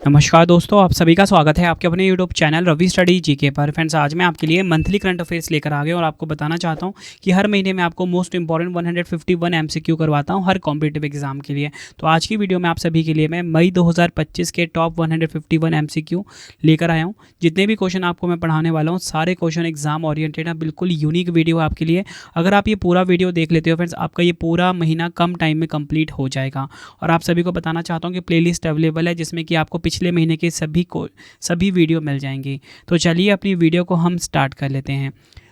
नमस्कार दोस्तों, आप सभी का स्वागत है आपके अपने YouTube channel Ravi study GK पर। फ्रेंड्स, आज मैं आपके लिए मंथली करंट अफेयर्स लेकर आ गया और आपको बताना चाहता हूं कि हर महीने में आपको मोस्ट इंपॉर्टेंट 151 एमसीक्यू करवाता हूं हर कॉम्पिटिटिव एग्जाम के लिए। तो आज की वीडियो में आप सभी के लिए मैं मई 2025 के टॉप 151 एमसीक्यू लेकर आया हूँ। जितने भी क्वेश्चन आपको मैं पढ़ाने वाला हूँ सारे क्वेश्चन एग्जाम ओरिएंटेड है, बिल्कुल यूनिक वीडियो है आपके लिए। अगर आप ये पूरा वीडियो देख लेते हो फ्रेंड्स, आपका ये पूरा महीना कम टाइम में कंप्लीट हो जाएगा। और आप सभी को बताना चाहता हूँ कि प्लेलिस्ट अवेलेबल है जिसमें कि आपको पिछले महीने के सभी वीडियो मिल जाएंगी। तो चलिए अपनी वीडियो को हम स्टार्ट कर लेते हैं।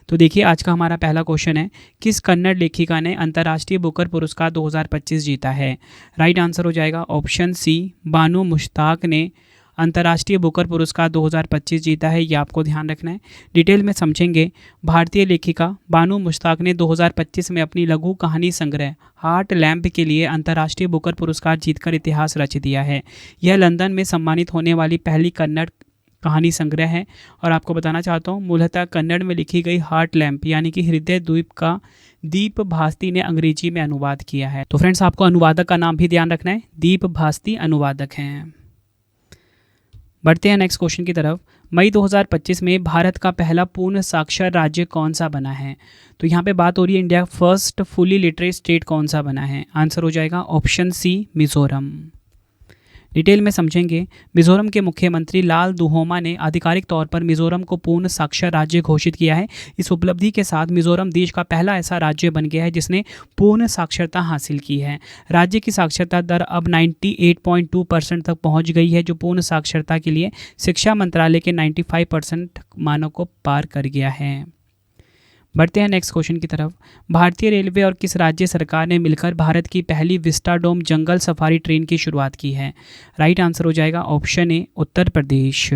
तो देखिए, आज का हमारा पहला क्वेश्चन है, किस कन्नड़ लेखिका ने अंतर्राष्ट्रीय बुकर पुरस्कार 2025 जीता है? राइट आंसर हो जाएगा ऑप्शन सी, बानू मुश्ताक ने अंतर्राष्ट्रीय बुकर पुरस्कार 2025 जीता है। ये आपको ध्यान रखना है। डिटेल में समझेंगे। भारतीय लेखिका बानू मुश्ताक ने 2025 में अपनी लघु कहानी संग्रह हार्ट लैम्प के लिए अंतर्राष्ट्रीय बुकर पुरस्कार जीतकर इतिहास रच दिया है। यह लंदन में सम्मानित होने वाली पहली कन्नड़ कहानी संग्रह है। और आपको बताना चाहता हूँ, मूलतः कन्नड़ में लिखी गई हार्ट लैम्प यानी कि हृदय द्वीप का दीप भास्ती ने अंग्रेजी में अनुवाद किया है। तो फ्रेंड्स, आपको अनुवादक का नाम भी ध्यान रखना है, दीप भास्ती अनुवादक हैं। बढ़ते हैं नेक्स्ट क्वेश्चन की तरफ। मई 2025 में भारत का पहला पूर्ण साक्षर राज्य कौन सा बना है? तो यहाँ पे बात हो रही है India first fully literate state कौन सा बना है? आंसर हो जाएगा ऑप्शन सी, मिजोरम। डिटेल में समझेंगे। मिजोरम के मुख्यमंत्री लाल दुहोमा ने आधिकारिक तौर पर मिजोरम को पूर्ण साक्षर राज्य घोषित किया है। इस उपलब्धि के साथ मिजोरम देश का पहला ऐसा राज्य बन गया है जिसने पूर्ण साक्षरता हासिल की है। राज्य की साक्षरता दर अब 98.2% तक पहुंच गई है, जो पूर्ण साक्षरता के लिए शिक्षा मंत्रालय के 95% मानक को पार कर गया है। बढ़ते हैं नेक्स्ट क्वेश्चन की तरफ। भारतीय रेलवे और किस राज्य सरकार ने मिलकर भारत की पहली विस्टाडोम जंगल सफारी ट्रेन की शुरुआत की है? राइट आंसर हो जाएगा ऑप्शन ए, उत्तर प्रदेश।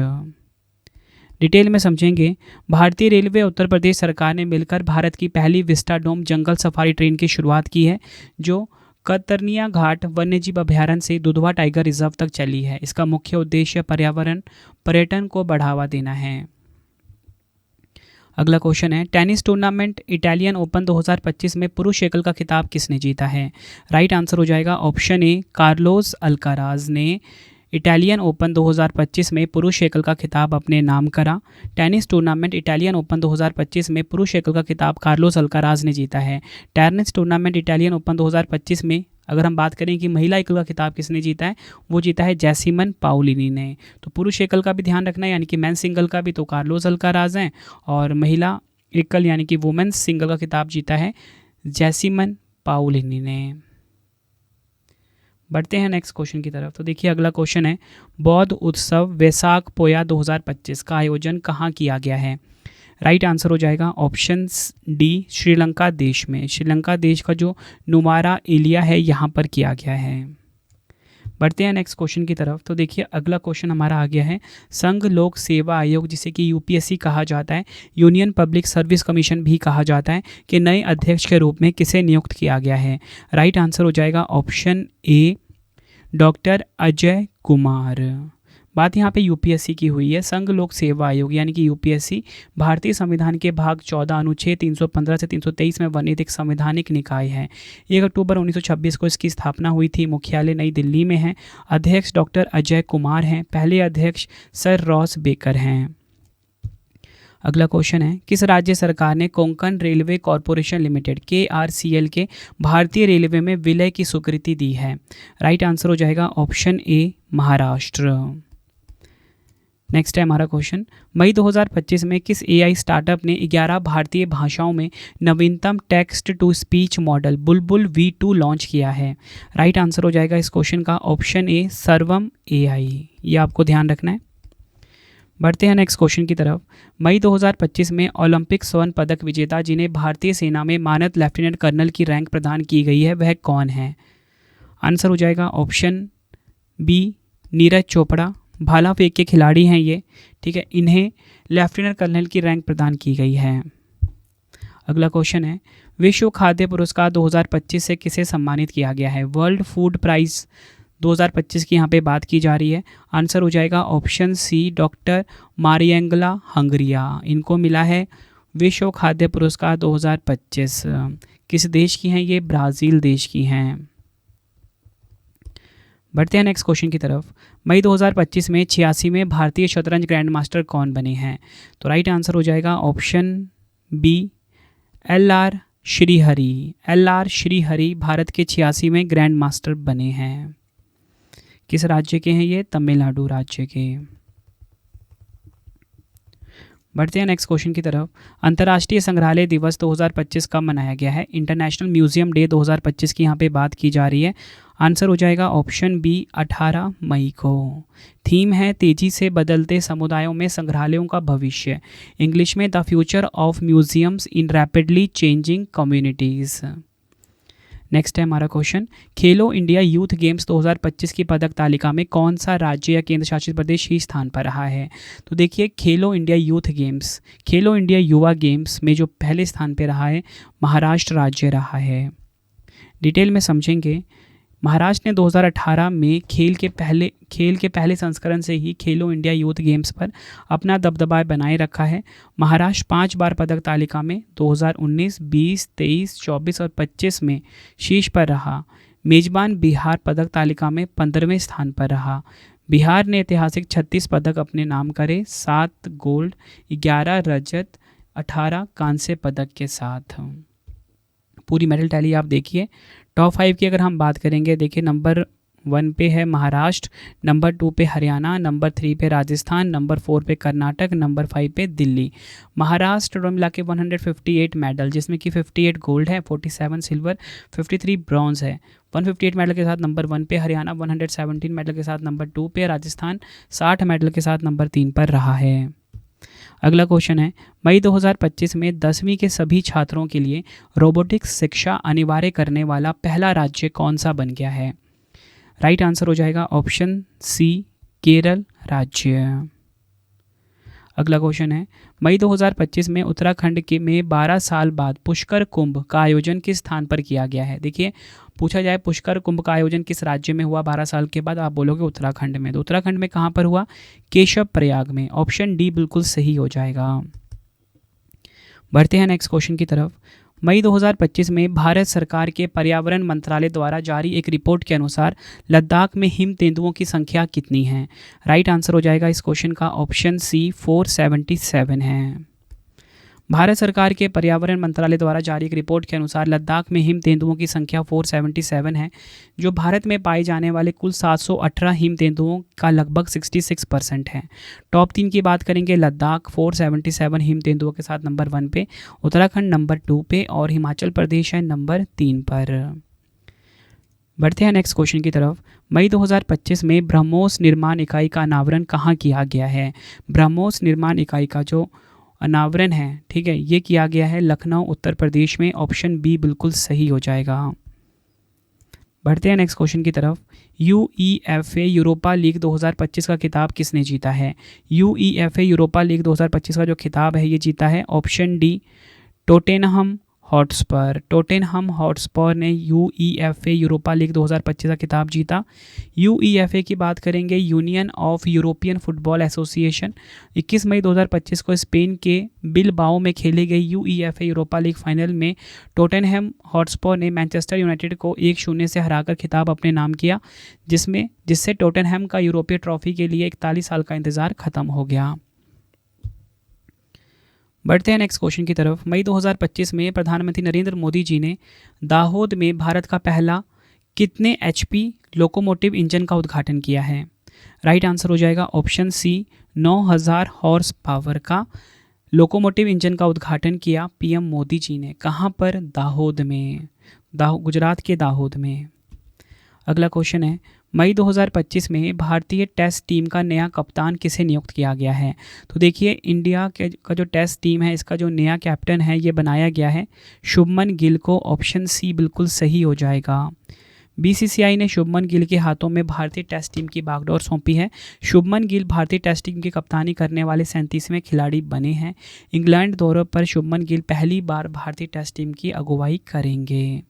डिटेल में समझेंगे। भारतीय रेलवे उत्तर प्रदेश सरकार ने मिलकर भारत की पहली विस्टाडोम जंगल सफारी ट्रेन की शुरुआत की है, जो कतरनिया घाट वन्यजीव अभ्यारण्य से दुधवा टाइगर रिजर्व तक चली है। इसका मुख्य उद्देश्य पर्यटन को बढ़ावा देना है। अगला क्वेश्चन है, टेनिस टूर्नामेंट इटालियन ओपन 2025 में पुरुष एकल का खिताब किसने जीता है? राइट आंसर हो जाएगा ऑप्शन ए, कार्लोस अल्काराज ने इटालियन ओपन 2025 में पुरुष एकल का खिताब अपने नाम करा। टेनिस टूर्नामेंट इटालियन ओपन 2025 में पुरुष एकल का खिताब कार्लोस अल्काराज ने जीता है। टेनिस टूर्नामेंट इटालियन ओपन 2025 में अगर हम बात करें कि महिला एकल का खिताब किसने जीता है, वो जीता है जैसिमन पाउलिनी ने। तो पुरुष एकल का भी ध्यान रखना है, यानी कि मेंस सिंगल का भी तो कार्लोस अल्काराज हैं, और महिला एकल यानी कि वुमेन्स सिंगल का खिताब जीता है जैसिमन पाउलिनी ने। बढ़ते हैं नेक्स्ट क्वेश्चन की तरफ। तो देखिए, अगला क्वेश्चन है, बौद्ध उत्सव वैसाख पोया 2025 का आयोजन कहाँ किया गया है? राइट आंसर हो जाएगा ऑप्शन डी, श्रीलंका देश में। श्रीलंका देश का जो नुमारा एलिया है यहाँ पर किया गया है। बढ़ते हैं नेक्स्ट क्वेश्चन की तरफ। तो देखिए, अगला क्वेश्चन हमारा आ गया है, संघ लोक सेवा आयोग जिसे कि यूपीएससी कहा जाता है, यूनियन पब्लिक सर्विस कमीशन भी कहा जाता है, कि नए अध्यक्ष के रूप में किसे नियुक्त किया गया है? राइट आंसर हो जाएगा ऑप्शन ए, डॉक्टर अजय कुमार। बात यहाँ पे यूपीएससी की हुई है। संघ लोक सेवा आयोग यानी कि यूपीएससी भारतीय संविधान के भाग 14 अनुच्छेद 315 से 323 में वर्णित एक संवैधानिक निकाय है। 1 अक्टूबर 1926 को इसकी स्थापना हुई थी। मुख्यालय नई दिल्ली में है। अध्यक्ष डॉक्टर अजय कुमार हैं। पहले अध्यक्ष सर रॉस बेकर हैं। अगला क्वेश्चन है, किस राज्य सरकार ने Konkan railway corporation limited KRCL के भारतीय रेलवे में विलय की स्वीकृति दी है? राइट आंसर हो जाएगा ऑप्शन ए, महाराष्ट्र। नेक्स्ट है हमारा क्वेश्चन, मई 2025 में किस AI स्टार्टअप ने 11 भारतीय भाषाओं में नवीनतम text to speech model Bulbul V2 launch किया है? राइट आंसर हो जाएगा इस क्वेश्चन का ऑप्शन ए, सर्वम AI। ये आपको ध्यान रखना है। बढ़ते हैं नेक्स्ट क्वेश्चन की तरफ। मई 2025 में ओलंपिक स्वर्ण पदक विजेता जिन्हें भारतीय सेना में मानद लेफ्टिनेंट कर्नल की रैंक प्रदान की गई है, वह कौन है? आंसर हो जाएगा ऑप्शन बी, नीरज चोपड़ा। भाला फेंक के खिलाड़ी हैं ये, ठीक है। इन्हें लेफ्टिनेंट कर्नल की रैंक प्रदान की गई है। अगला क्वेश्चन है, विश्व खाद्य पुरस्कार 2025 से किसे सम्मानित किया गया है? वर्ल्ड फूड प्राइज 2025 की यहाँ पे बात की जा रही है। आंसर हो जाएगा ऑप्शन सी, डॉक्टर मारिएंगला हंगरिया। इनको मिला है विश्व खाद्य पुरस्कार 2025। किस देश की हैं ये? ब्राज़ील देश की हैं। बढ़ते हैं नेक्स्ट क्वेश्चन की तरफ। मई 2025 में 86वें भारतीय शतरंज ग्रैंड मास्टर कौन बने हैं? तो राइट आंसर हो जाएगा option B LR Srihari. LR Srihari Bharat के 86वें ग्रैंड मास्टर बने हैं। किस राज्य के हैं ये? तमिलनाडु राज्य के। बढ़ते हैं नेक्स्ट क्वेश्चन की तरफ। अंतर्राष्ट्रीय संग्रहालय दिवस 2025 कब मनाया गया है? इंटरनेशनल म्यूजियम डे 2025 की यहाँ पे बात की जा रही है। आंसर हो जाएगा ऑप्शन बी 18 मई को। थीम है तेजी से बदलते समुदायों में संग्रहालयों का भविष्य। इंग्लिश में the future of museums in rapidly changing communities. Next है हमारा क्वेश्चन, खेलो इंडिया यूथ गेम्स 2025 की पदक तालिका में कौन सा राज्य या केंद्र शासित प्रदेश शीर्ष स्थान पर रहा है? तो देखिए, खेलो इंडिया यूथ गेम्स, खेलो इंडिया युवा गेम्स में जो पहले स्थान पर रहा है महाराष्ट्र राज्य रहा है। डिटेल में समझेंगे। महाराष्ट्र ने 2018 में खेल के पहले संस्करण से ही खेलो इंडिया यूथ गेम्स पर अपना दबदबा बनाए रखा है। महाराष्ट्र 5 बार पदक तालिका में 2019, 20, 23, 24 और 25 में शीर्ष पर रहा। मेजबान बिहार पदक तालिका में 15वें स्थान पर रहा। बिहार ने ऐतिहासिक 36 पदक अपने नाम करे, 7 गोल्ड, 11 रजत, 18 कांस्य पदक के साथ। पूरी मेडल टैली आप देखिए। टॉप 5 की अगर हम बात करेंगे, देखिए नंबर 1 पे है महाराष्ट्र, नंबर 2 पे हरियाणा, नंबर 3 पे राजस्थान, नंबर 4 पे कर्नाटक, नंबर 5 पे दिल्ली। महाराष्ट्र टोटल मिला के 158 मेडल, जिसमें कि 58 गोल्ड है, 47 सिल्वर, 53 ब्रॉन्ज है। 158 मेडल के साथ नंबर 1 पे हरियाणा, 117 मेडल के साथ नंबर 2 पे राजस्थान, 60 मेडल के साथ नंबर 3 पर रहा है। अगला क्वेश्चन है, मई 2025 में 10वीं के सभी छात्रों के लिए रोबोटिक्स शिक्षा अनिवार्य करने वाला पहला राज्य कौन सा बन गया है? राइट आंसर हो जाएगा ऑप्शन सी केरल राज्य। अगला क्वेश्चन है, मई 2025 में उत्तराखंड के में 12 साल बाद पुष्कर कुंभ का आयोजन किस स्थान पर किया गया है? देखिए, पूछा जाए पुष्कर कुंभ का आयोजन किस राज्य में हुआ 12 साल के बाद, आप बोलोगे उत्तराखंड में। तो उत्तराखंड में कहाँ पर हुआ? केशव प्रयाग में। ऑप्शन डी बिल्कुल सही हो जाएगा। बढ़ते हैं नेक्स्ट क्वेश्चन की तरफ। मई 2025 में भारत सरकार के पर्यावरण मंत्रालय द्वारा जारी एक रिपोर्ट के अनुसार लद्दाख में हिम तेंदुओं की संख्या कितनी है? राइट आंसर हो जाएगा इस क्वेश्चन का ऑप्शन सी 477 है। भारत सरकार के पर्यावरण मंत्रालय द्वारा जारी एक रिपोर्ट के अनुसार लद्दाख में हिम तेंदुओं की संख्या 477 है, जो भारत में पाए जाने वाले कुल 718 हिम तेंदुओं का लगभग 66% है। टॉप 3 की बात करेंगे, लद्दाख 477 हिम तेंदुओं के साथ नंबर 1 पे, उत्तराखंड नंबर 2 पे और हिमाचल प्रदेश है नंबर 3 पर। बढ़ते हैं नेक्स्ट क्वेश्चन की तरफ। मई 2025 में ब्रह्मोस निर्माण इकाई का अनावरण कहाँ किया गया है? ब्रह्मोस निर्माण इकाई का जो अनावरण है, ठीक है, ये किया गया है लखनऊ उत्तर प्रदेश में। ऑप्शन बी बिल्कुल सही हो जाएगा। बढ़ते हैं नेक्स्ट क्वेश्चन की तरफ। UEFA यूरोपा लीग 2025 का खिताब किसने जीता है? UEFA यूरोपा लीग 2025 का जो खिताब है ये जीता है option D Tottenham Hotspur. Tottenham Hotspur ने UEFA यूरोपा लीग 2025 का खिताब जीता। UEFA की बात करेंगे, union of European football association. 21 मई 2025 को स्पेन के बिलबाओ में खेली गई UEFA यूरोपा लीग फाइनल में टोटेनहम हॉटस्पर ने मैनचेस्टर यूनाइटेड को 1-0 से हराकर खिताब अपने नाम किया, जिससे टोटेनहम का यूरोपीय ट्रॉफी के लिए 41 साल का इंतजार खत्म हो गया। बढ़ते हैं नेक्स्ट क्वेश्चन की तरफ। मई 2025 में प्रधानमंत्री नरेंद्र मोदी जी ने दाहोद में भारत का पहला कितने HP लोकोमोटिव इंजन का उद्घाटन किया है? राइट आंसर हो जाएगा ऑप्शन सी 9000 हॉर्स पावर का लोकोमोटिव इंजन का उद्घाटन किया PM मोदी जी ने। कहाँ पर? दाहोद में, गुजरात के दाहोद में। अगला क्वेश्चन है, मई 2025 में भारतीय टेस्ट टीम का नया कप्तान किसे नियुक्त किया गया है? तो देखिए, इंडिया का जो टेस्ट टीम है इसका जो नया कैप्टन है ये बनाया गया है शुभमन गिल को। ऑप्शन सी बिल्कुल सही हो जाएगा। BCCI ने शुभमन गिल के हाथों में भारतीय टेस्ट टीम की बागडोर सौंपी है। शुभमन गिल भारतीय टेस्ट टीम की कप्तानी करने वाले 37वें खिलाड़ी बने हैं। इंग्लैंड दौरे पर शुभमन गिल पहली बार भारतीय टेस्ट टीम की अगुवाई करेंगे।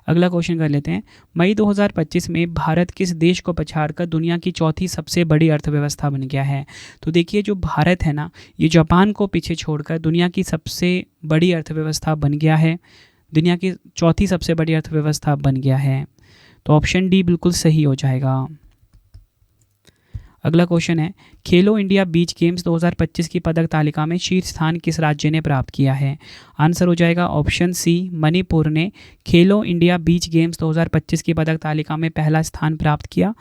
अगला क्वेश्चन कर लेते हैं। मई 2025 में भारत किस देश को पछाड़कर दुनिया की चौथी सबसे बड़ी अर्थव्यवस्था बन गया है? तो देखिए, जो भारत है ना, ये जापान को पीछे छोड़कर दुनिया की सबसे बड़ी अर्थव्यवस्था बन गया है, दुनिया की चौथी सबसे बड़ी अर्थव्यवस्था बन गया है। तो ऑप्शन डी बिल्कुल सही हो जाएगा। अगला क्वेश्चन है, खेलो इंडिया बीच गेम्स 2025 की पदक तालिका में शीर्ष स्थान किस राज्य ने प्राप्त किया है? आंसर हो जाएगा ऑप्शन सी, मणिपुर ने खेलो इंडिया बीच गेम्स 2025 की पदक तालिका में पहला स्थान प्राप्त किया।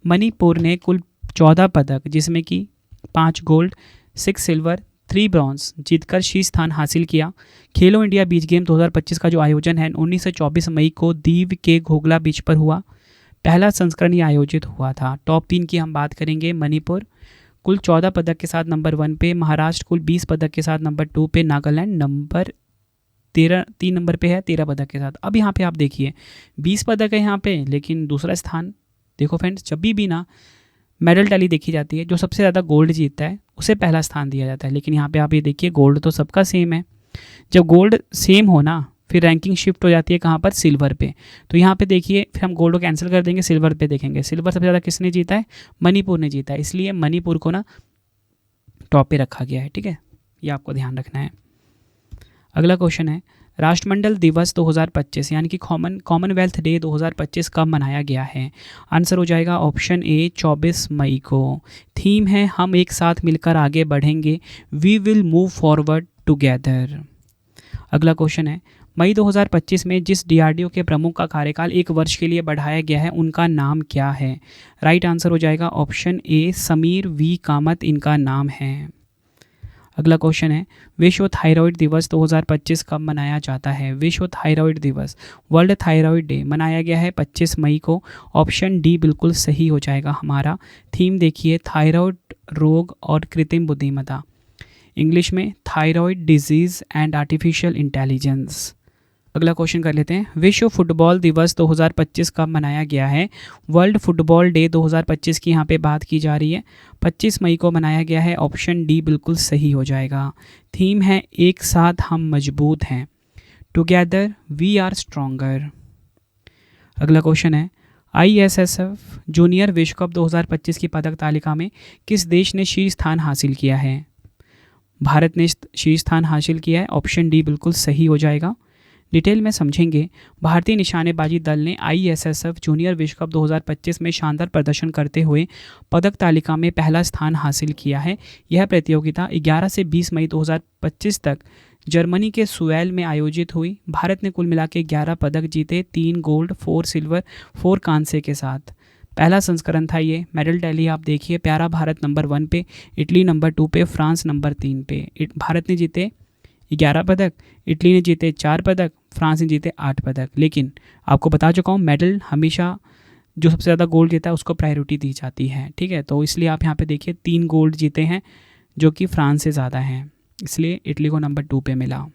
मणिपुर ने कुल 14 पदक, जिसमें कि 5 गोल्ड, 6 सिल्वर, 3 ब्रॉन्ज जीतकर शीर्ष स्थान हासिल किया। खेलो इंडिया बीच गेम 2025 का जो आयोजन है 19 से 24 मई को दीव के घोगला बीच पर हुआ। पहला संस्करण ये आयोजित हुआ था। टॉप 3 की हम बात करेंगे, मणिपुर कुल 14 पदक के साथ नंबर 1 पे, महाराष्ट्र कुल 20 पदक के साथ नंबर 2 पे, नागालैंड नंबर 3 नंबर पे है 13 पदक के साथ। अब यहाँ पे आप देखिए 20 पदक है यहाँ पे, लेकिन दूसरा स्थान देखो फ्रेंड्स, जब भी ना मेडल टैली देखी जाती है, जो सबसे ज़्यादा गोल्ड जीतता है उसे पहला स्थान दिया जाता है। लेकिन यहाँ पे आप ये देखिए गोल्ड तो सबका सेम है। जब गोल्ड सेम हो ना, फिर रैंकिंग शिफ्ट हो जाती है कहाँ पर? सिल्वर पे। तो यहाँ पे देखिए फिर हम गोल्ड को कैंसिल कर देंगे, सिल्वर पे देखेंगे। सिल्वर सबसे ज़्यादा किसने जीता है? मणिपुर ने जीता है, इसलिए मणिपुर को ना टॉप पे रखा गया है। ठीक है, ये आपको ध्यान रखना है। अगला क्वेश्चन है, राष्ट्रमंडल दिवस 2025 यानी कि कॉमनवेल्थ डे 2025 कब मनाया गया है? आंसर हो जाएगा ऑप्शन ए, 24 मई को। थीम है हम एक साथ मिलकर आगे बढ़ेंगे, we will move forward together. अगला क्वेश्चन है, मई 2025 में जिस डीआरडीओ के प्रमुख का कार्यकाल 1 वर्ष के लिए बढ़ाया गया है उनका नाम क्या है? राइट आंसर हो जाएगा option A, Sameer V Kamat इनका नाम है। अगला क्वेश्चन है, विश्व थायराइड दिवस 2025 कब मनाया जाता है? विश्व थायराइड दिवस, वर्ल्ड थायराइड डे मनाया गया है 25 मई को। ऑप्शन डी बिल्कुल सही हो जाएगा हमारा। थीम देखिए, थायराइड रोग और कृत्रिम बुद्धिमत्ता, इंग्लिश में thyroid disease and artificial intelligence. अगला क्वेश्चन कर लेते हैं, विश्व फुटबॉल दिवस 2025 कब मनाया गया है? वर्ल्ड फुटबॉल डे 2025 की यहाँ पे बात की जा रही है, 25 मई को मनाया गया है। ऑप्शन डी बिल्कुल सही हो जाएगा। थीम है एक साथ हम मजबूत हैं, टुगेदर वी आर स्ट्रॉन्गर। अगला क्वेश्चन है, ISSF जूनियर विश्व कप 2025 की पदक तालिका में किस देश ने शीर्ष स्थान हासिल किया है? भारत ने शीर्ष स्थान हासिल किया है। ऑप्शन डी बिल्कुल सही हो जाएगा। डिटेल में समझेंगे, भारतीय निशानेबाजी दल ने ISSF जूनियर विश्व कप 2025 में शानदार प्रदर्शन करते हुए पदक तालिका में पहला स्थान हासिल किया है। यह प्रतियोगिता 11 से 20 मई 2025 तक जर्मनी के सुएल में आयोजित हुई। भारत ने कुल मिला के 11 पदक जीते, 3 गोल्ड, 4 सिल्वर, 4 कांसे के साथ। पहला संस्करण था ये। मेडल टैली आप देखिए, प्यारा भारत नंबर 1 पे, इटली नंबर 2 पे, फ्रांस नंबर 3 पे। भारत ने जीते 11 पदक, इटली ने जीते 4 पदक, फ्रांस ने जीते 8 पदक। लेकिन आपको बता चुका हूँ, मेडल हमेशा जो सबसे ज़्यादा गोल्ड जीता है उसको प्रायोरिटी दी जाती है। ठीक है, तो इसलिए आप यहाँ पे देखिए 3 गोल्ड जीते हैं जो कि फ्रांस से ज़्यादा हैं, इसलिए इटली को नंबर 2 पे मिला।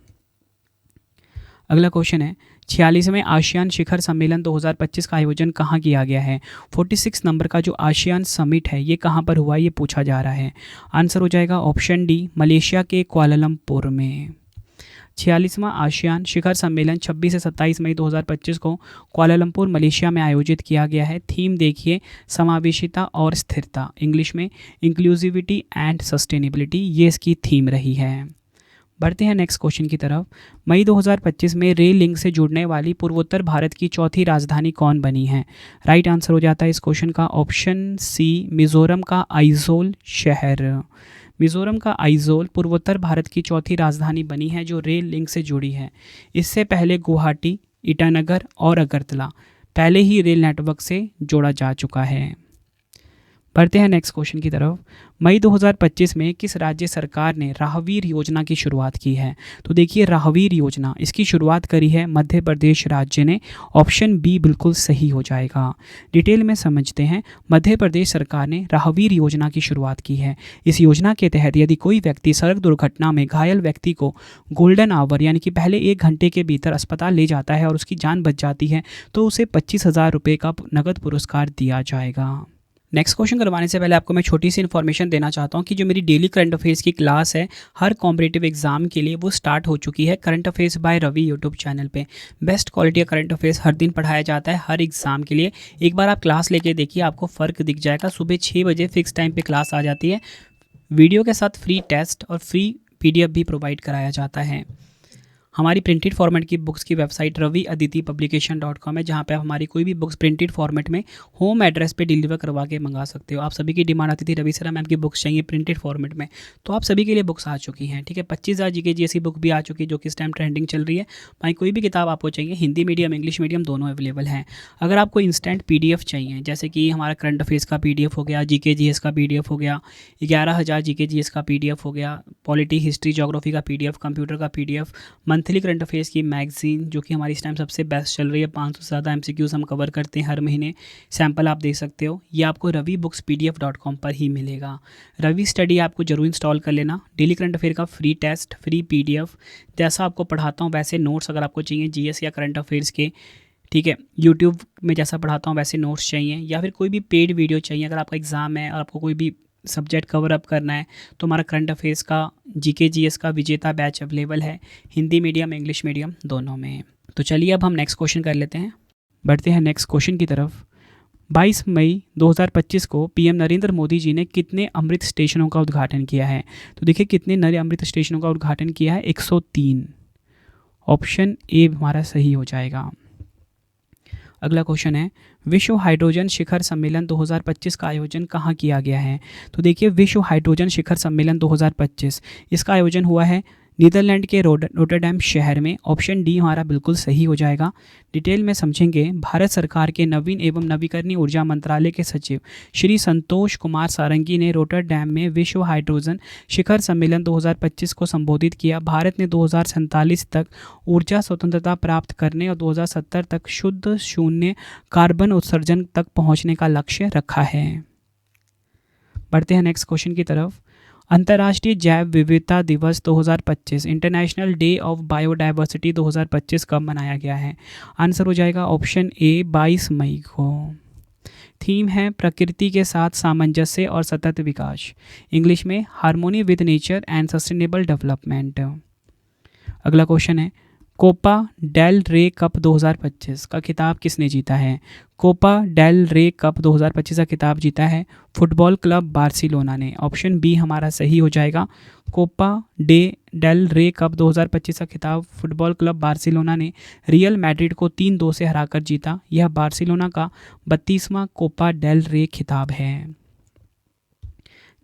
अगला क्वेश्चन है, 46वें आसियान शिखर सम्मेलन 2025 का आयोजन कहाँ किया गया है? 46 नंबर का जो आसियान समिट है ये कहाँ पर हुआ, ये पूछा जा रहा है। आंसर हो जाएगा ऑप्शन डी, मलेशिया के कुआलालंपुर में। 46वां आसियान शिखर सम्मेलन 26 से 27 मई 2025 को कुआलालंपुर मलेशिया में आयोजित किया गया है। थीम देखिए, समावेशिता और स्थिरता, इंग्लिश में इंक्लूसिविटी एंड सस्टेनेबिलिटी, ये इसकी थीम रही है। बढ़ते हैं नेक्स्ट क्वेश्चन की तरफ। मई 2025 में रेल लिंक से जुड़ने वाली पूर्वोत्तर भारत की चौथी राजधानी कौन बनी है? राइट आंसर हो जाता है इस क्वेश्चन का ऑप्शन सी, मिजोरम का आइजोल शहर। मिजोरम का आइजोल पूर्वोत्तर भारत की चौथी राजधानी बनी है जो रेल लिंक से जुड़ी है। इससे पहले गुवाहाटी, ईटानगर और अगरतला पहले ही रेल नेटवर्क से जोड़ा जा चुका है। बढ़ते हैं नेक्स्ट क्वेश्चन की तरफ। मई 2025 में किस राज्य सरकार ने राहवीर योजना की शुरुआत की है? तो देखिए, राहवीर योजना इसकी शुरुआत करी है मध्य प्रदेश राज्य ने। ऑप्शन बी बिल्कुल सही हो जाएगा। डिटेल में समझते हैं, मध्य प्रदेश सरकार ने राहवीर योजना की शुरुआत की है। इस योजना के तहत यदि कोई व्यक्ति सड़क दुर्घटना में घायल व्यक्ति को गोल्डन आवर यानी कि पहले 1 घंटे के भीतर अस्पताल ले जाता है और उसकी जान बच जाती है तो उसे 25,000 रुपये का नगद पुरस्कार दिया जाएगा। नेक्स्ट क्वेश्चन करवाने से पहले आपको मैं छोटी सी इन्फॉर्मेशन देना चाहता हूँ कि जो मेरी डेली करंट अफेयर्स की क्लास है हर कॉम्पिटिटिव एग्जाम के लिए, वो स्टार्ट हो चुकी है। Current affairs by Ravi YouTube channel पे बेस्ट क्वालिटी का करंट अफेयर्स हर दिन पढ़ाया जाता है हर एग्जाम के लिए। एक बार आप क्लास लेके देखिए, आपको फ़र्क दिख जाएगा। सुबह 6 बजे फिक्स टाइम पर क्लास आ जाती है। वीडियो के साथ फ्री टेस्ट और फ्री PDF भी प्रोवाइड कराया जाता है। हमारी प्रिंटेड फॉर्मेट की बुक्स की वेबसाइट raviaditipublication.com है, जहाँ पे आप हमारी कोई भी बुक्स प्रिंटेड फॉर्मेट में होम एड्रेस पे डिलीवर करवा के मंगा सकते हो। आप सभी की डिमांड आती थी रवि सर मैम की बुक्स चाहिए प्रिंटेड फॉर्मेट में, तो आप सभी के लिए बुक्स आ चुकी हैं। ठीक है, 25,000 जीके जैसी बुक भी आ चुकी है जो कि इस टाइम ट्रेंडिंग चल रही है। भाई कोई भी किताब आपको चाहिए, हिंदी मीडियम इंग्लिश मीडियम दोनों अवेलेबल हैं। अगर आपको इंस्टेंट PDF चाहिए, जैसे कि हमारा करंट अफेयर्स का PDF हो गया, GK GS का PDF हो गया, 11,000 GK GS का PDF हो गया, पॉलिटी हिस्ट्री ज्योग्राफी का PDF, कंप्यूटर का PDF, मंथली करंट अफेयर्स की मैगजीन जो कि हमारी इस टाइम सबसे बेस्ट चल रही है, 500 से ज़्यादा MCQs हम कवर करते हैं हर महीने, सैम्पल आप देख सकते हो। ये आपको ravibookspdf.com पर ही मिलेगा। रवि स्टडी आपको जरूर इंस्टॉल कर लेना। डेली करंट अफेयर का फ्री टेस्ट, फ्री PDF, जैसा आपको पढ़ाता हूँ वैसे नोट्स अगर आपको चाहिए GS या करंट अफेयर्स के, ठीक है, यूट्यूब में जैसा पढ़ाता हूँ वैसे नोट्स चाहिए, या फिर कोई भी पेड वीडियो चाहिए, अगर आपका एग्ज़ाम है और आपको कोई भी सब्जेक्ट कवर अप करना है, तो हमारा करंट अफेयर्स का GK GS का विजेता बैच अवेलेबल है, हिंदी मीडियम इंग्लिश मीडियम दोनों में। तो चलिए अब हम नेक्स्ट क्वेश्चन कर लेते हैं, बढ़ते हैं नेक्स्ट क्वेश्चन की तरफ। 22 मई 2025 को PM नरेंद्र मोदी जी ने कितने अमृत स्टेशनों का उद्घाटन किया है? तो देखिए कितने नए अमृत स्टेशनों का उद्घाटन किया है, 103। ऑप्शन ए हमारा सही हो जाएगा। अगला क्वेश्चन है, विश्व हाइड्रोजन शिखर सम्मेलन 2025 का आयोजन कहाँ किया गया है? तो देखिए विश्व हाइड्रोजन शिखर सम्मेलन 2025 इसका आयोजन हुआ है नीदरलैंड के रोटरडैम शहर में। ऑप्शन डी हमारा बिल्कुल सही हो जाएगा। डिटेल में समझेंगे। भारत सरकार के नवीन एवं नवीकरणीय ऊर्जा मंत्रालय के सचिव श्री संतोष कुमार सारंगी ने रोटरडैम में विश्व हाइड्रोजन शिखर सम्मेलन 2025 को संबोधित किया। भारत ने 2047 तक ऊर्जा स्वतंत्रता प्राप्त करने और 2070 तक शुद्ध शून्य कार्बन उत्सर्जन तक पहुंचने का लक्ष्य रखा है। बढ़ते हैं नेक्स्ट क्वेश्चन की तरफ। अंतर्राष्ट्रीय जैव विविधता दिवस 2025 इंटरनेशनल डे ऑफ बायोडाइवर्सिटी 2025 कब मनाया गया है? आंसर हो जाएगा ऑप्शन ए 22 मई को। थीम है प्रकृति के साथ सामंजस्य और सतत विकास, इंग्लिश में harmony with nature and sustainable development. अगला क्वेश्चन है, कोपा डेल रे कप 2025 का खिताब किसने जीता है? कोपा डेल रे कप 2025 का खिताब जीता है फुटबॉल क्लब बार्सिलोना ने। ऑप्शन बी हमारा सही हो जाएगा। कोपा डेल रे कप 2025 का खिताब फुटबॉल क्लब बार्सिलोना ने रियल मैड्रिड को 3-2 से हराकर जीता। यह बार्सिलोना का 32वां कोपा डेल रे खिताब है।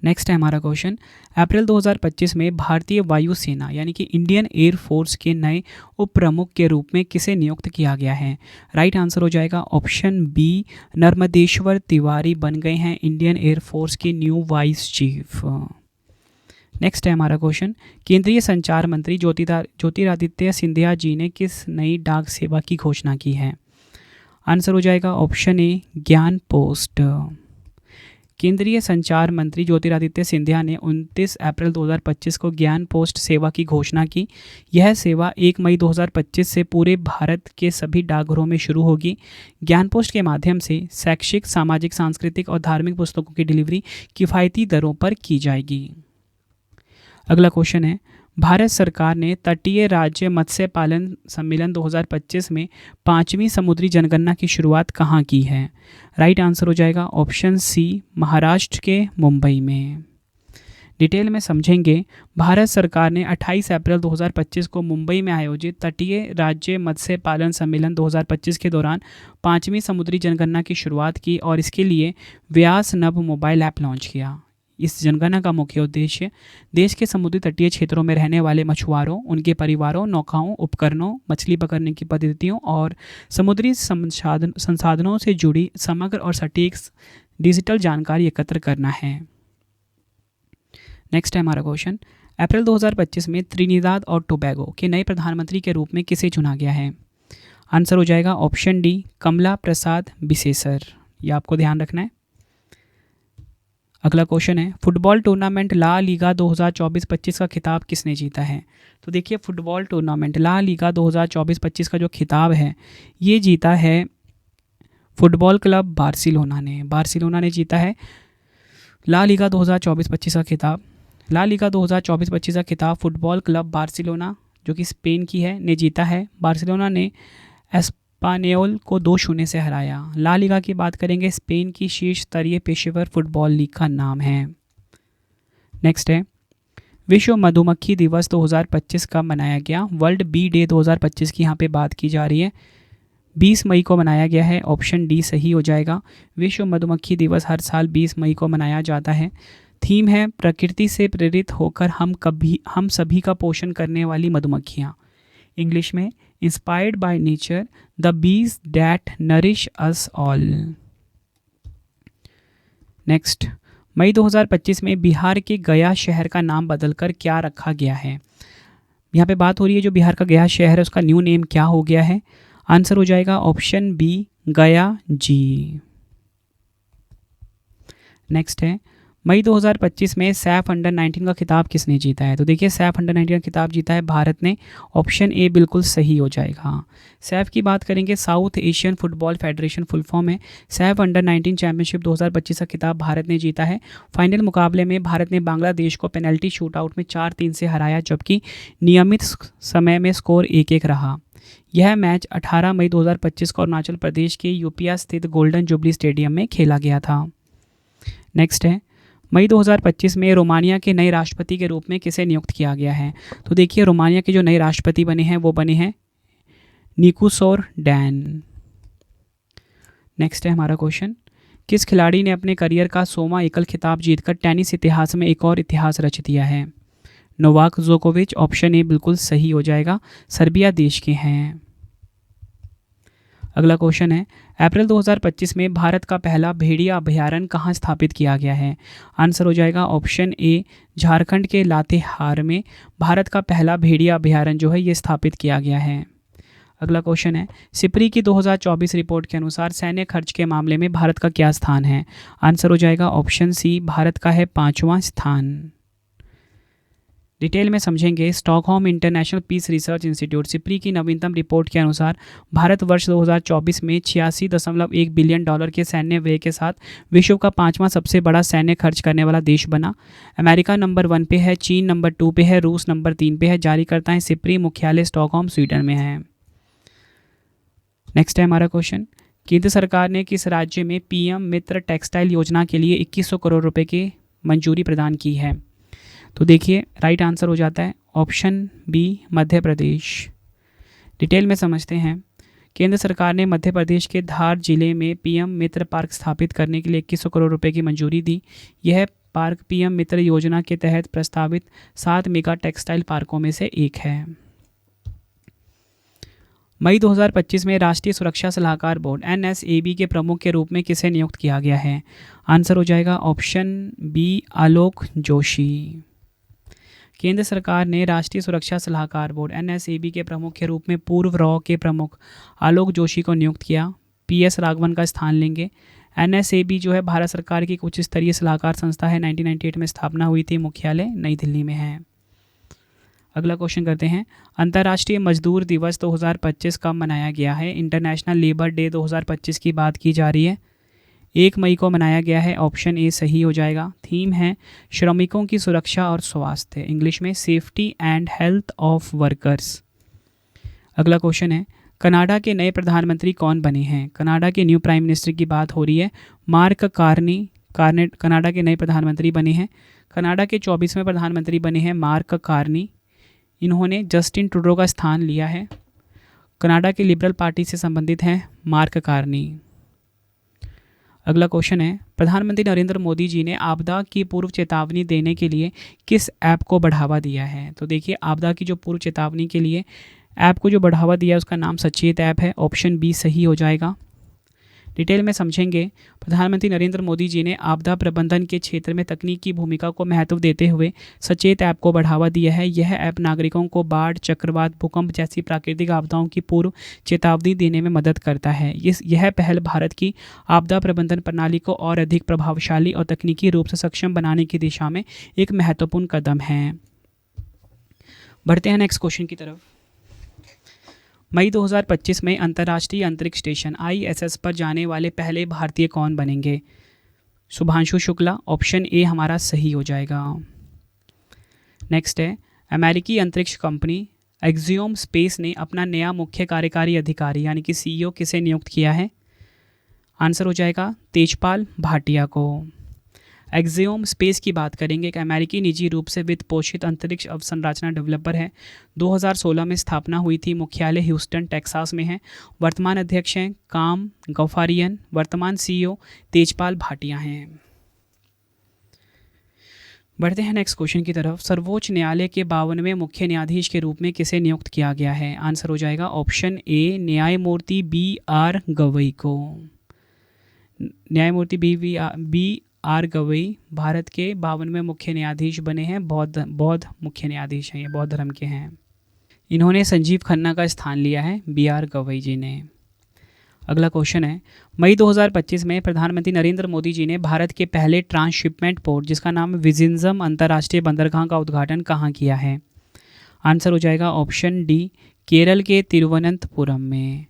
नेक्स्ट है हमारा क्वेश्चन, अप्रैल 2025 में भारतीय वायुसेना यानी कि इंडियन एयर फोर्स के नए उप प्रमुख के रूप में किसे नियुक्त किया गया है? राइट आंसर हो जाएगा ऑप्शन बी, नर्मदेश्वर तिवारी बन गए हैं इंडियन एयर फोर्स के न्यू वाइस चीफ। नेक्स्ट है हमारा क्वेश्चन, केंद्रीय संचार मंत्री ज्योतिरादित्य सिंधिया जी ने किस नई डाक सेवा की घोषणा की है? आंसर हो जाएगा ऑप्शन ए, ज्ञान पोस्ट। केंद्रीय संचार मंत्री ज्योतिरादित्य सिंधिया ने 29 अप्रैल 2025 को ज्ञान पोस्ट सेवा की घोषणा की। यह सेवा 1 मई 2025 से पूरे भारत के सभी डाकघरों में शुरू होगी। ज्ञान पोस्ट के माध्यम से शैक्षिक, सामाजिक, सांस्कृतिक और धार्मिक पुस्तकों की डिलीवरी किफ़ायती दरों पर की जाएगी। अगला क्वेश्चन है, भारत सरकार ने तटीय राज्य मत्स्य पालन सम्मेलन 2025 में 5वीं समुद्री जनगणना की शुरुआत कहाँ की है? राइट आंसर हो जाएगा ऑप्शन सी, महाराष्ट्र के मुंबई में। डिटेल में समझेंगे। भारत सरकार ने 28 अप्रैल 2025 को मुंबई में आयोजित तटीय राज्य मत्स्य पालन सम्मेलन 2025 के दौरान 5वीं समुद्री जनगणना की शुरुआत की और इसके लिए व्यास नभ मोबाइल ऐप लॉन्च किया। इस जनगणना का मुख्य उद्देश्य देश के समुद्री तटीय क्षेत्रों में रहने वाले मछुआरों, उनके परिवारों, नौकाओं, उपकरणों, मछली पकड़ने की पद्धतियों और समुद्री संसाधनों से जुड़ी समग्र और सटीक डिजिटल जानकारी एकत्र करना है। नेक्स्ट है हमारा क्वेश्चन, अप्रैल 2025 में त्रिनिदाद और टोबैगो के नए प्रधानमंत्री के रूप में किसे चुना गया है? आंसर हो जाएगा ऑप्शन डी, कमला प्रसाद बिसेसर। यह आपको ध्यान रखना है। अगला क्वेश्चन है, फुटबॉल टूर्नामेंट ला लीगा 2024-25 का खिताब किसने जीता है? तो देखिए फुटबॉल टूर्नामेंट ला लीगा 2024-25 का जो खिताब है ये जीता है फुटबॉल क्लब बार्सिलोना ने। बार्सिलोना ने जीता है ला लीगा 2024-25 का खिताब। ला लीगा 2024-25 का खिताब फुटबॉल क्लब बार्सिलोना जो कि स्पेन की है ने जीता है। बार्सिलोना ने एस्पानियोल को 2-0 से हराया। ला लीगा की बात करेंगे, स्पेन की शीर्ष स्तरीय पेशेवर फुटबॉल लीग का नाम है। नेक्स्ट है, विश्व मधुमक्खी दिवस 2025 कब मनाया गया? वर्ल्ड बी डे 2025 की यहाँ पे बात की जा रही है। 20 मई को मनाया गया है, ऑप्शन डी सही हो जाएगा। विश्व मधुमक्खी दिवस हर साल 20 मई को मनाया जाता है। थीम है प्रकृति से प्रेरित होकर हम सभी का पोषण करने वाली मधुमक्खियाँ। इंग्लिश में inspired by nature the bees that nourish us all. Next, मई 2025 में बिहार के गया शहर का नाम बदलकर क्या रखा गया है? यहाँ पे बात हो रही है जो बिहार का गया शहर है उसका न्यू नेम क्या हो गया है? आंसर हो जाएगा ऑप्शन बी गया जी। नेक्स्ट है, मई 2025 में सैफ अंडर 19 का खिताब किसने जीता है? तो देखिए सैफ अंडर 19 का खिताब जीता है भारत ने, ऑप्शन ए बिल्कुल सही हो जाएगा। सैफ की बात करेंगे, South Asian Football Federation full form है। सैफ अंडर 19 चैंपियनशिप 2025 का खिताब भारत ने जीता है। फाइनल मुकाबले में भारत ने बांग्लादेश को पेनल्टी शूटआउट में 4-3 से हराया, जबकि नियमित समय में स्कोर 1-1 रहा। यह मैच 18 मई 2025 को अरुणाचल प्रदेश के यूपिया स्थित गोल्डन जुबली स्टेडियम में खेला गया था। नेक्स्ट है, मई 2025 में रोमानिया के नए राष्ट्रपति के रूप में किसे नियुक्त किया गया है? तो देखिए रोमानिया के जो नए राष्ट्रपति बने हैं वो बने हैं निकोसोर डैन। नेक्स्ट है हमारा क्वेश्चन, किस खिलाड़ी ने अपने करियर का 100वां एकल खिताब जीतकर टेनिस इतिहास में एक और इतिहास रच दिया है? नोवाक जोकोविच, ऑप्शन ए बिल्कुल सही हो जाएगा, सर्बिया देश के हैं। अगला क्वेश्चन है, अप्रैल 2025 में भारत का पहला भेड़िया अभयारण्य कहाँ स्थापित किया गया है? आंसर हो जाएगा ऑप्शन ए झारखंड के लातेहार में भारत का पहला भेड़िया अभयारण्य जो है ये स्थापित किया गया है। अगला क्वेश्चन है, सिप्री की 2024 रिपोर्ट के अनुसार सैन्य खर्च के मामले में भारत का क्या स्थान है? आंसर हो जाएगा ऑप्शन सी भारत का है 5वां स्थान। डिटेल में समझेंगे, Stockholm International Peace Research Institute SIPRI की नवीनतम रिपोर्ट के अनुसार भारत वर्ष 2024 में 86.1 बिलियन डॉलर के सैन्य व्यय के साथ विश्व का 5वां सबसे बड़ा सैन्य खर्च करने वाला देश बना। अमेरिका नंबर 1 पे है, चीन नंबर 2 पे है, रूस नंबर 3 पे है। जारी करता है सिप्री, मुख्यालय स्टॉकहोम स्वीडन में है। नेक्स्ट है हमारा क्वेश्चन, केंद्र सरकार ने किस राज्य में पीएम मित्र टेक्सटाइल योजना के लिए 2100 करोड़ रुपए की मंजूरी प्रदान की है? तो देखिए राइट आंसर हो जाता है option B Madhya Pradesh. Detail में समझते हैं, केंद्र सरकार ने मध्य प्रदेश के धार जिले में पीएम मित्र पार्क स्थापित करने के लिए 2100 करोड़ रुपए की मंजूरी दी। यह पार्क पीएम मित्र योजना के तहत प्रस्तावित 7 मेगा टेक्सटाइल पार्कों में से एक है। मई 2025 में राष्ट्रीय सुरक्षा सलाहकार बोर्ड NSAB के प्रमुख के रूप में किसे नियुक्त किया गया है? आंसर हो जाएगा ऑप्शन बी आलोक जोशी। केंद्र सरकार ने राष्ट्रीय सुरक्षा सलाहकार बोर्ड NSAB के प्रमुख के रूप में पूर्व रॉ के प्रमुख आलोक जोशी को नियुक्त किया। PS राघवन का स्थान लेंगे। NSAB जो है भारत सरकार की उच्च स्तरीय सलाहकार संस्था है, 1998 में स्थापना हुई थी, मुख्यालय नई दिल्ली में है। अगला क्वेश्चन करते हैं, अंतर्राष्ट्रीय मजदूर दिवस 2025 कब मनाया गया है? इंटरनेशनल लेबर डे 2025 की बात की जा रही है, 1 मई को मनाया गया है, ऑप्शन ए सही हो जाएगा। थीम है श्रमिकों की सुरक्षा और स्वास्थ्य, इंग्लिश में safety and health of workers. अगला क्वेश्चन है, कनाडा के नए प्रधानमंत्री कौन बने हैं? कनाडा के न्यू प्राइम मिनिस्टर की बात हो रही है, मार्क कार्नी कनाडा के नए प्रधानमंत्री बने हैं। कनाडा के 24वें प्रधानमंत्री बने हैं मार्क कार्नी। इन्होंने जस्टिन ट्रूडो का स्थान लिया है। कनाडा के लिबरल पार्टी से संबंधित हैं मार्क कार्नी। अगला क्वेश्चन है, प्रधानमंत्री नरेंद्र मोदी जी ने आपदा की पूर्व चेतावनी देने के लिए किस ऐप को बढ़ावा दिया है? तो देखिए आपदा की जो पूर्व चेतावनी के लिए ऐप को जो बढ़ावा दिया है उसका नाम सचेत ऐप है, ऑप्शन बी सही हो जाएगा। डिटेल में समझेंगे, प्रधानमंत्री नरेंद्र मोदी जी ने आपदा प्रबंधन के क्षेत्र में तकनीक की भूमिका को महत्व देते हुए सचेत ऐप को बढ़ावा दिया है। यह ऐप नागरिकों को बाढ़, चक्रवात, भूकंप जैसी प्राकृतिक आपदाओं की पूर्व चेतावनी देने में मदद करता है। यह पहल भारत की आपदा प्रबंधन प्रणाली को और अधिक प्रभावशाली और तकनीकी रूप से सक्षम बनाने की दिशा में एक महत्वपूर्ण कदम है। बढ़ते हैं नेक्स्ट क्वेश्चन की तरफ। मई 2025 में अंतर्राष्ट्रीय अंतरिक्ष स्टेशन ISS पर जाने वाले पहले भारतीय कौन बनेंगे? शुभांशु शुक्ला, ऑप्शन ए हमारा सही हो जाएगा। नेक्स्ट है, अमेरिकी अंतरिक्ष कंपनी एक्सियोम स्पेस ने अपना नया मुख्य कार्यकारी अधिकारी यानी कि CEO किसे नियुक्त किया है? आंसर हो जाएगा तेजपाल भाटिया को। एक्सियोम स्पेस की बात करेंगे, एक अमेरिकी निजी रूप से वित्त पोषित अंतरिक्ष अवसंरचना डेवलपर है। 2016 में स्थापना हुई थी, मुख्यालय ह्यूस्टन टेक्सास में है। वर्तमान अध्यक्ष हैं काम गौफारियन, वर्तमान सीईओ तेजपाल भाटिया हैं। बढ़ते हैं नेक्स्ट क्वेश्चन की तरफ। सर्वोच्च न्यायालय के 52वें मुख्य न्यायाधीश के रूप में किसे नियुक्त किया गया है? आंसर हो जाएगा ऑप्शन ए न्यायमूर्ति BR गवई को। न्यायमूर्ति BR गवई भारत के 52वें मुख्य न्यायाधीश बने हैं। बौद्ध मुख्य न्यायाधीश हैं, ये बौद्ध धर्म के हैं। इन्होंने संजीव खन्ना का स्थान लिया है, BR गवई जी ने। अगला क्वेश्चन है, मई 2025 में प्रधानमंत्री नरेंद्र मोदी जी ने भारत के पहले ट्रांसशिपमेंट पोर्ट जिसका नाम विजिंजम अंतर्राष्ट्रीय बंदरगाह का उद्घाटन कहाँ किया है? आंसर हो जाएगा ऑप्शन डी केरल के तिरुवनंतपुरम में।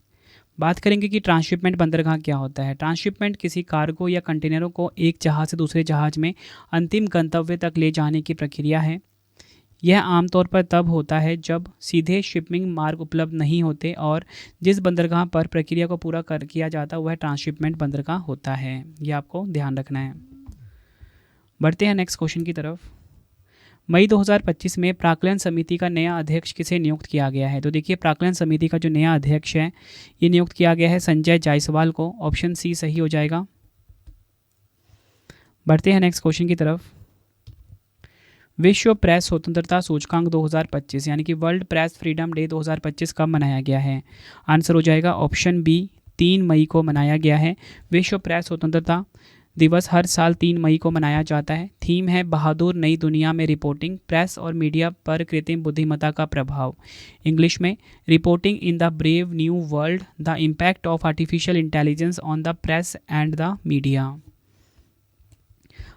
बात करेंगे कि ट्रांसशिपमेंट बंदरगाह क्या होता है। ट्रांसशिपमेंट किसी कार्गो या कंटेनरों को एक जहाज से दूसरे जहाज में अंतिम गंतव्य तक ले जाने की प्रक्रिया है। यह आमतौर पर तब होता है जब सीधे शिपिंग मार्ग उपलब्ध नहीं होते और जिस बंदरगाह पर प्रक्रिया को पूरा किया जाता है वह ट्रांसशिपमेंट बंदरगाह होता है। यह आपको ध्यान रखना है। बढ़ते हैं नेक्स्ट क्वेश्चन की तरफ। मई 2025 में प्राक्कलन समिति का नया अध्यक्ष किसे नियुक्त किया गया है? तो देखिए, प्राक्कलन समिति का जो नया अध्यक्ष है ये नियुक्त किया गया है संजय जायसवाल को। ऑप्शन सी सही हो जाएगा। बढ़ते हैं नेक्स्ट क्वेश्चन की तरफ। विश्व प्रेस स्वतंत्रता सूचकांक 2025 यानी कि वर्ल्ड प्रेस फ्रीडम डे 2025 कब मनाया गया है? आंसर हो जाएगा ऑप्शन बी 3 मई को मनाया गया है। विश्व प्रेस स्वतंत्रता दिवस हर साल 3 मई को मनाया जाता है। थीम है बहादुर नई दुनिया में रिपोर्टिंग, प्रेस और मीडिया पर कृत्रिम बुद्धिमत्ता का प्रभाव। इंग्लिश में reporting in the brave new world, the impact of artificial intelligence on the press and the media.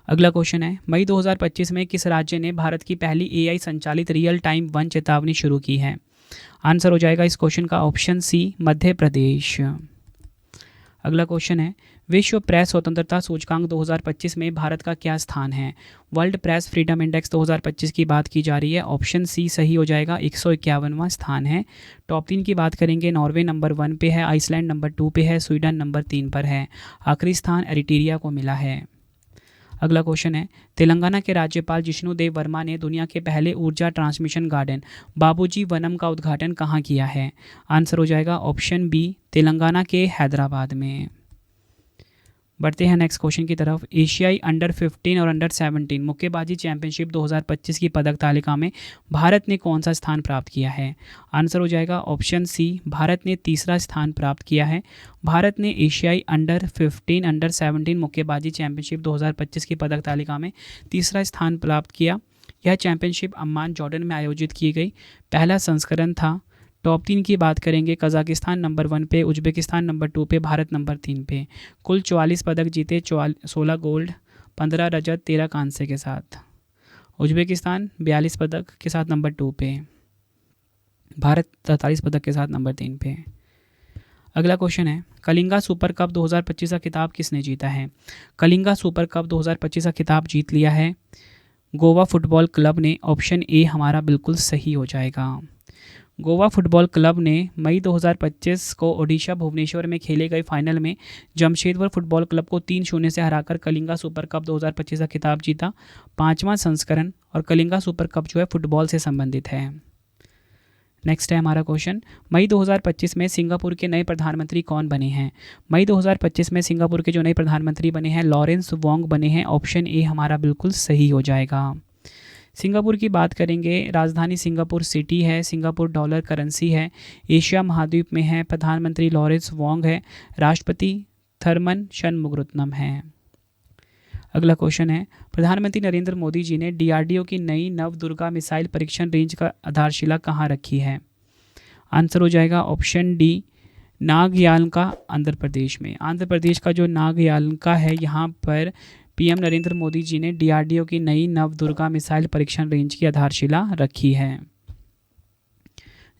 अगला क्वेश्चन है, मई 2025 में किस राज्य ने भारत की पहली AI संचालित रियल टाइम वन चेतावनी शुरू की है? आंसर हो जाएगा इस क्वेश्चन का ऑप्शन सी मध्य प्रदेश। अगला क्वेश्चन है, विश्व प्रेस स्वतंत्रता सूचकांक 2025 में भारत का क्या स्थान है? वर्ल्ड प्रेस फ्रीडम इंडेक्स 2025 की बात की जा रही है। ऑप्शन सी सही हो जाएगा, 151वां स्थान है। टॉप 3 की बात करेंगे, नॉर्वे नंबर 1 पे है, आइसलैंड नंबर 2 पे है, स्वीडन नंबर 3 पर है। आखिरी स्थान एरिट्रिया को मिला है। अगला क्वेश्चन है, तेलंगाना के राज्यपाल जिष्णु देव वर्मा ने दुनिया के पहले ऊर्जा ट्रांसमिशन गार्डन बाबूजी वनम का उद्घाटन कहाँ किया है? आंसर हो जाएगा ऑप्शन बी तेलंगाना के हैदराबाद में। बढ़ते हैं नेक्स्ट क्वेश्चन की तरफ। एशियाई अंडर 15 और अंडर 17 मुक्केबाजी चैंपियनशिप 2025 की पदक तालिका में भारत ने कौन सा स्थान प्राप्त किया है? आंसर हो जाएगा ऑप्शन सी भारत ने तीसरा स्थान प्राप्त किया है। भारत ने एशियाई अंडर 15 अंडर 17 मुक्केबाजी चैंपियनशिप 2025 की पदक तालिका में तीसरा स्थान प्राप्त किया। यह चैंपियनशिप अम्मान जॉर्डन में आयोजित की गई पहला संस्करण था। टॉप 3 की बात करेंगे, कजाकिस्तान नंबर 1 पे, उज्बेकिस्तान नंबर 2 पे, भारत नंबर 3 पे। कुल 44 पदक जीते, 16 गोल्ड, 15 रजत, 13 कांस्य के साथ। उज्बेकिस्तान 42 पदक के साथ नंबर 2 पे, भारत 43 पदक के साथ नंबर 3 पे। अगला क्वेश्चन है, कलिंगा सुपर कप 2025 का खिताब किसने जीता है? कलिंगा सुपर कप 2025 का खिताब जीत लिया है गोवा फुटबॉल क्लब ने। ऑप्शन ए हमारा बिल्कुल सही हो जाएगा। गोवा फुटबॉल क्लब ने मई 2025 को ओडिशा भुवनेश्वर में खेले गए फाइनल में जमशेदपुर फुटबॉल क्लब को 3-0 से हराकर कलिंगा सुपर कप 2025 का खिताब जीता। 5वां संस्करण और कलिंगा सुपर कप जो है फुटबॉल से संबंधित है। नेक्स्ट है हमारा क्वेश्चन, मई 2025 में सिंगापुर के नए प्रधानमंत्री कौन बने हैं? मई 2025 में सिंगापुर के जो नए प्रधानमंत्री बने हैं लॉरेंस वोंग बने हैं। ऑप्शन ए हमारा बिल्कुल सही हो जाएगा। सिंगापुर की बात करेंगे, राजधानी सिंगापुर सिटी है, सिंगापुर डॉलर करेंसी है, एशिया महाद्वीप में है, प्रधानमंत्री लॉरेंस वोंग है, राष्ट्रपति थरमन शनमुगरत्नम है। अगला क्वेश्चन है, प्रधानमंत्री नरेंद्र मोदी जी ने DRDO की नई नवदुर्गा मिसाइल परीक्षण रेंज का आधारशिला कहाँ रखी है? आंसर हो जाएगा ऑप्शन डी नागयालका, आंध्र प्रदेश में। आंध्र प्रदेश का जो नागयालका है यहाँ पर PM नरेंद्र मोदी जी ने DRDO की नई नवदुर्गा मिसाइल परीक्षण रेंज की आधारशिला रखी है।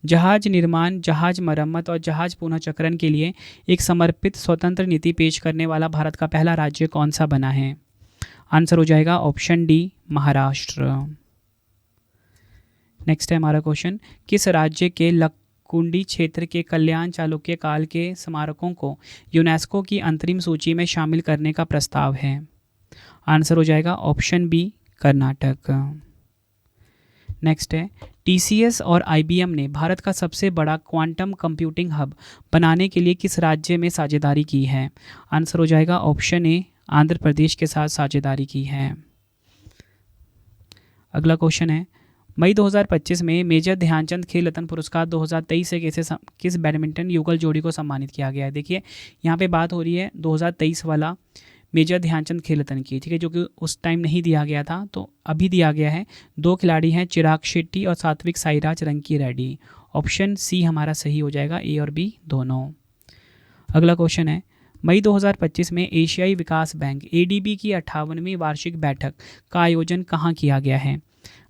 जहाज निर्माण, जहाज मरम्मत और जहाज पुनःचक्रण के लिए एक समर्पित स्वतंत्र नीति पेश करने वाला भारत का पहला राज्य कौन सा बना है? आंसर हो जाएगा ऑप्शन डी महाराष्ट्र। नेक्स्ट है हमारा क्वेश्चन, किस राज्य के लक्कुंडी क्षेत्र के कल्याण चालुक्य काल के स्मारकों को यूनेस्को की अंतरिम सूची में शामिल करने का प्रस्ताव है? आंसर हो जाएगा ऑप्शन बी कर्नाटक। नेक्स्ट है, टीसीएस और आईबीएम ने भारत का सबसे बड़ा क्वांटम कंप्यूटिंग हब बनाने के लिए किस राज्य में साझेदारी की है? आंसर हो जाएगा ऑप्शन ए आंध्र प्रदेश के साथ साझेदारी की है। अगला क्वेश्चन है, मई 2025 में मेजर ध्यानचंद खेल रत्न पुरस्कार 2023 से किस बैडमिंटन युगल जोड़ी को सम्मानित किया गया है? देखिए यहाँ पे बात हो रही है 2023 वाला मेजर ध्यानचंद खेल रत्न की, ठीक है, जो कि उस टाइम नहीं दिया गया था, तो अभी दिया गया है। 2 खिलाड़ी हैं, चिराग शेट्टी और सात्विक साईराज रंकी रेड्डी। ऑप्शन सी हमारा सही हो जाएगा, ए और बी दोनों। अगला क्वेश्चन है, मई 2025 में एशियाई विकास बैंक एडीबी की 58वीं वार्षिक बैठक का आयोजन कहाँ किया गया है?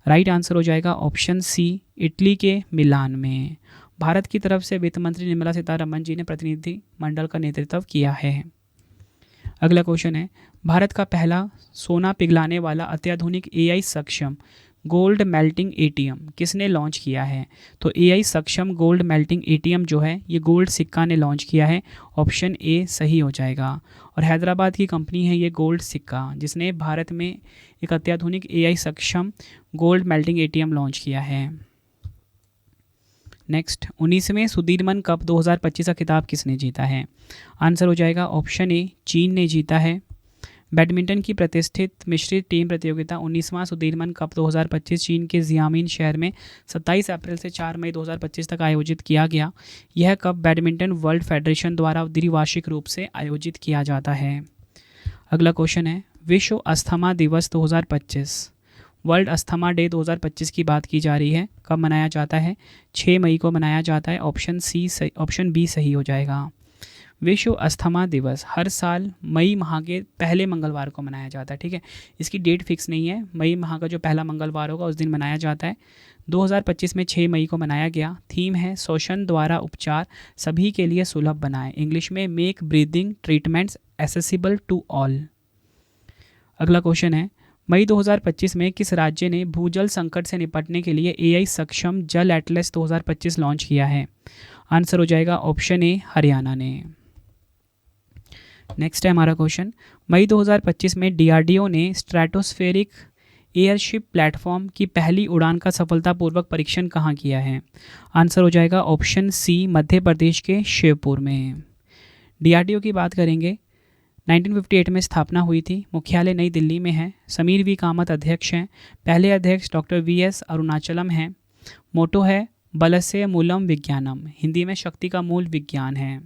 राइट आंसर हो जाएगा ऑप्शन सी इटली के मिलान में। भारत की तरफ से वित्त मंत्री निर्मला सीतारमण जी ने प्रतिनिधि मंडल का नेतृत्व किया है। अगला क्वेश्चन है, भारत का पहला सोना पिघलाने वाला अत्याधुनिक एआई सक्षम गोल्ड मेल्टिंग एटीएम किसने लॉन्च किया है? तो एआई सक्षम गोल्ड मेल्टिंग एटीएम जो है ये गोल्ड सिक्का ने लॉन्च किया है। ऑप्शन ए सही हो जाएगा। और हैदराबाद की कंपनी है ये गोल्ड सिक्का, जिसने भारत में एक अत्याधुनिक एआई सक्षम गोल्ड मेल्टिंग एटीएम लॉन्च किया है। नेक्स्ट, 19वें सुदीरमन कप 2025 का खिताब किसने जीता है? आंसर हो जाएगा ऑप्शन ए चीन ने जीता है। बैडमिंटन की प्रतिष्ठित मिश्रित टीम प्रतियोगिता 19वां सुदीरमन कप 2025 चीन के जियामिन शहर में 27 अप्रैल से 4 मई 2025 तक आयोजित किया गया। यह कप बैडमिंटन वर्ल्ड फेडरेशन द्वारा द्विवार्षिक रूप से आयोजित किया जाता है। अगला क्वेश्चन है, विश्व अस्थमा दिवस 2025 वर्ल्ड अस्थमा डे 2025 की बात की जा रही है, कब मनाया जाता है? 6 मई को मनाया जाता है। ऑप्शन बी सही हो जाएगा। विश्व अस्थमा दिवस हर साल मई माह के पहले मंगलवार को मनाया जाता है, ठीक है, इसकी डेट फिक्स नहीं है। मई माह का जो पहला मंगलवार होगा उस दिन मनाया जाता है। 2025 में 6 मई को मनाया गया। थीम है शोषण द्वारा उपचार सभी के लिए सुलभ बनाएं, इंग्लिश में make breathing treatments accessible to all. अगला क्वेश्चन है, मई 2025 में किस राज्य ने भूजल संकट से निपटने के लिए एआई सक्षम जल एटलस 2025 लॉन्च किया है? आंसर हो जाएगा ऑप्शन ए हरियाणा ने। नेक्स्ट है हमारा क्वेश्चन, मई 2025 में डीआरडीओ ने स्ट्रेटोस्फेरिक एयरशिप प्लेटफॉर्म की पहली उड़ान का सफलतापूर्वक परीक्षण कहाँ किया है? आंसर हो जाएगा ऑप्शन सी मध्य प्रदेश के शिवपुर में। डीआरडीओ की बात करेंगे, 1958 में स्थापना हुई थी, मुख्यालय नई दिल्ली में है। समीर वी कामत अध्यक्ष हैं, पहले अध्यक्ष डॉक्टर वीएस अरुणाचलम हैं। मोटो है बलस्य मूलम विज्ञानम, हिंदी में शक्ति का मूल विज्ञान है।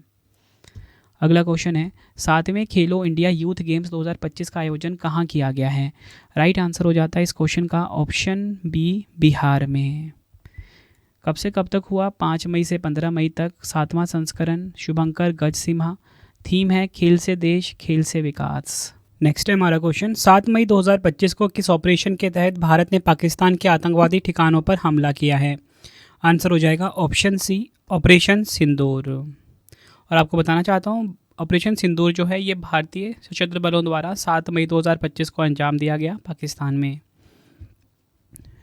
अगला क्वेश्चन है, 7वें खेलो इंडिया यूथ गेम्स 2025 का आयोजन कहाँ किया गया है? राइट आंसर हो जाता है इस क्वेश्चन का ऑप्शन बी बिहार में। कब से कब तक हुआ? 5 मई से 15 मई तक। 7वां संस्करण शुभंकर गज सिम्हा। थीम है खेल से देश खेल से विकास। नेक्स्ट है हमारा क्वेश्चन, 7 मई 2025 को किस ऑपरेशन के तहत भारत ने पाकिस्तान के आतंकवादी ठिकानों पर हमला किया है? आंसर हो जाएगा ऑप्शन सी ऑपरेशन सिंदूर। और आपको बताना चाहता हूँ ऑपरेशन सिंदूर जो है ये भारतीय सशस्त्र बलों द्वारा 7 मई 2025 को अंजाम दिया गया पाकिस्तान में।